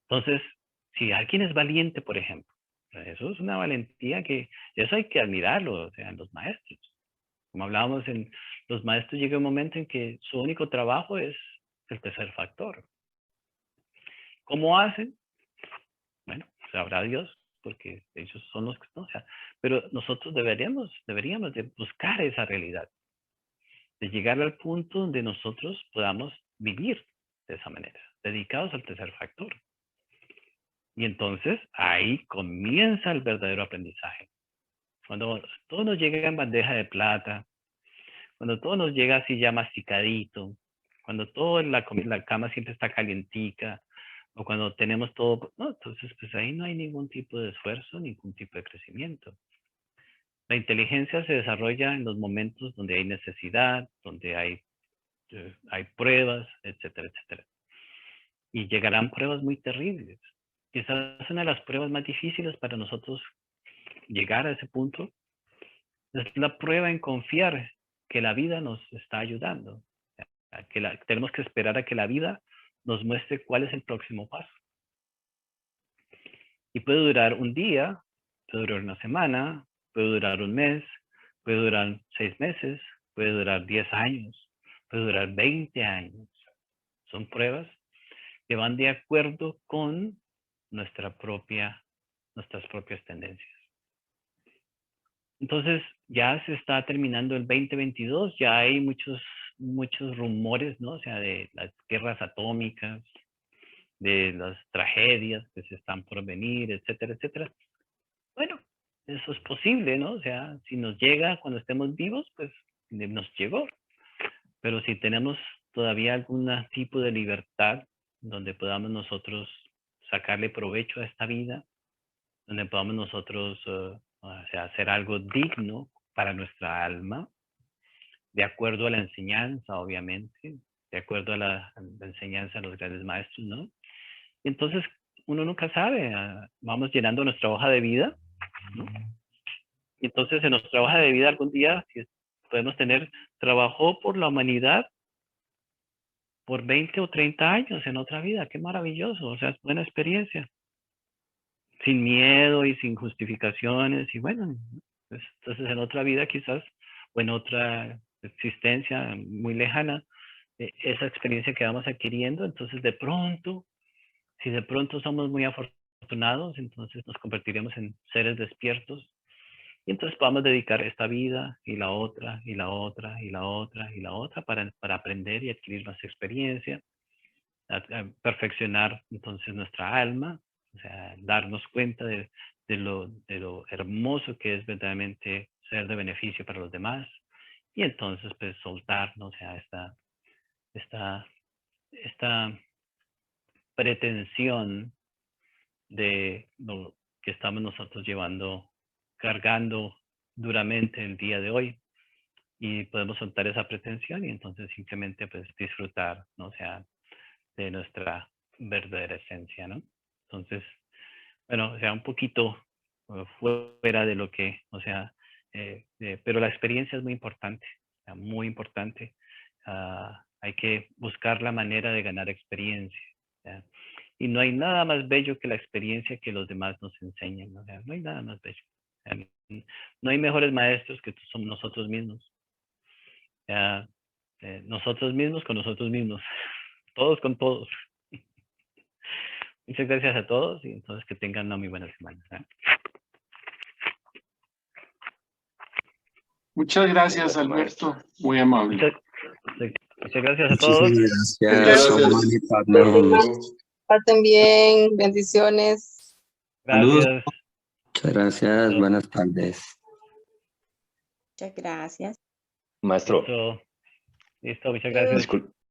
Entonces, si alguien es valiente, por ejemplo, eso es una valentía que, eso hay que admirarlo, o sea, en los maestros. Como hablábamos, en los maestros llega un momento en que su único trabajo es el tercer factor. ¿Cómo hacen? Bueno, sabrá Dios, porque ellos son los que, ¿no? O sea, pero nosotros deberíamos de buscar esa realidad, de llegar al punto donde nosotros podamos vivir de esa manera, dedicados al tercer factor. Y entonces ahí comienza el verdadero aprendizaje. Cuando todo nos llega en bandeja de plata, cuando todo nos llega así ya masticadito, cuando todo en la cama siempre está calientica, o cuando tenemos todo, no, entonces pues ahí no hay ningún tipo de esfuerzo, ningún tipo de crecimiento. La inteligencia se desarrolla en los momentos donde hay necesidad, donde hay pruebas, etcétera, etcétera. Y llegarán pruebas muy terribles. Quizás una de las pruebas más difíciles para nosotros llegar a ese punto es la prueba en confiar que la vida nos está ayudando. Tenemos que esperar a que la vida nos muestre cuál es el próximo paso. Y puede durar un día, puede durar una semana, puede durar un mes, puede durar 6 meses, puede durar 10 años, puede durar 20 años. Son pruebas que van de acuerdo con nuestras propias tendencias. Entonces, ya se está terminando el 2022, ya hay muchos rumores, ¿no? O sea, de las guerras atómicas, de las tragedias que se están por venir, etcétera, etcétera. Bueno, eso es posible, ¿no? O sea, si nos llega cuando estemos vivos, pues nos llegó. Pero si tenemos todavía algún tipo de libertad donde podamos nosotros sacarle provecho a esta vida, donde podamos nosotros o sea, hacer algo digno para nuestra alma, de acuerdo a la enseñanza, obviamente, de acuerdo a la enseñanza de los grandes maestros, ¿no? Y entonces uno nunca sabe, vamos llenando nuestra hoja de vida, ¿no? Y entonces en nuestra hoja de vida algún día si podemos tener, trabajó por la humanidad por 20 o 30 años en otra vida, qué maravilloso, o sea, es buena experiencia. Sin miedo y sin justificaciones y bueno, pues, entonces en otra vida quizás o en otra existencia muy lejana, esa experiencia que vamos adquiriendo, entonces de pronto, si de pronto somos muy afortunados, entonces nos convertiremos en seres despiertos y entonces podamos dedicar esta vida y la otra y la otra y la otra y la otra para aprender y adquirir más experiencia, a perfeccionar entonces nuestra alma, o sea, darnos cuenta de lo hermoso que es verdaderamente ser de beneficio para los demás y entonces pues soltarnos a esta pretensión de lo que estamos nosotros cargando duramente el día de hoy y podemos soltar esa pretensión y entonces simplemente pues disfrutar, ¿no? O sea, de nuestra verdadera esencia, ¿no? Entonces, bueno, o sea, un poquito fuera de lo que, o sea, pero la experiencia es muy importante, o sea, muy importante. Hay que buscar la manera de ganar experiencia. ¿Ya? Y no hay nada más bello que la experiencia que los demás nos enseñan, ¿no? O sea, no hay nada más bello. O sea, no hay mejores maestros que somos nosotros mismos. ¿Ya? Nosotros mismos con nosotros mismos. Todos con todos. Muchas gracias a todos y entonces que tengan una muy buena semana. Muchas gracias, Alberto. Muy amable. Muchas gracias a todos. Muchísimas Muchas gracias. gracias. Omani Padme. Pasen bien, bendiciones. Gracias. Muchas gracias. Buenas tardes. Muchas gracias. Maestro, Listo, muchas gracias. disculpe.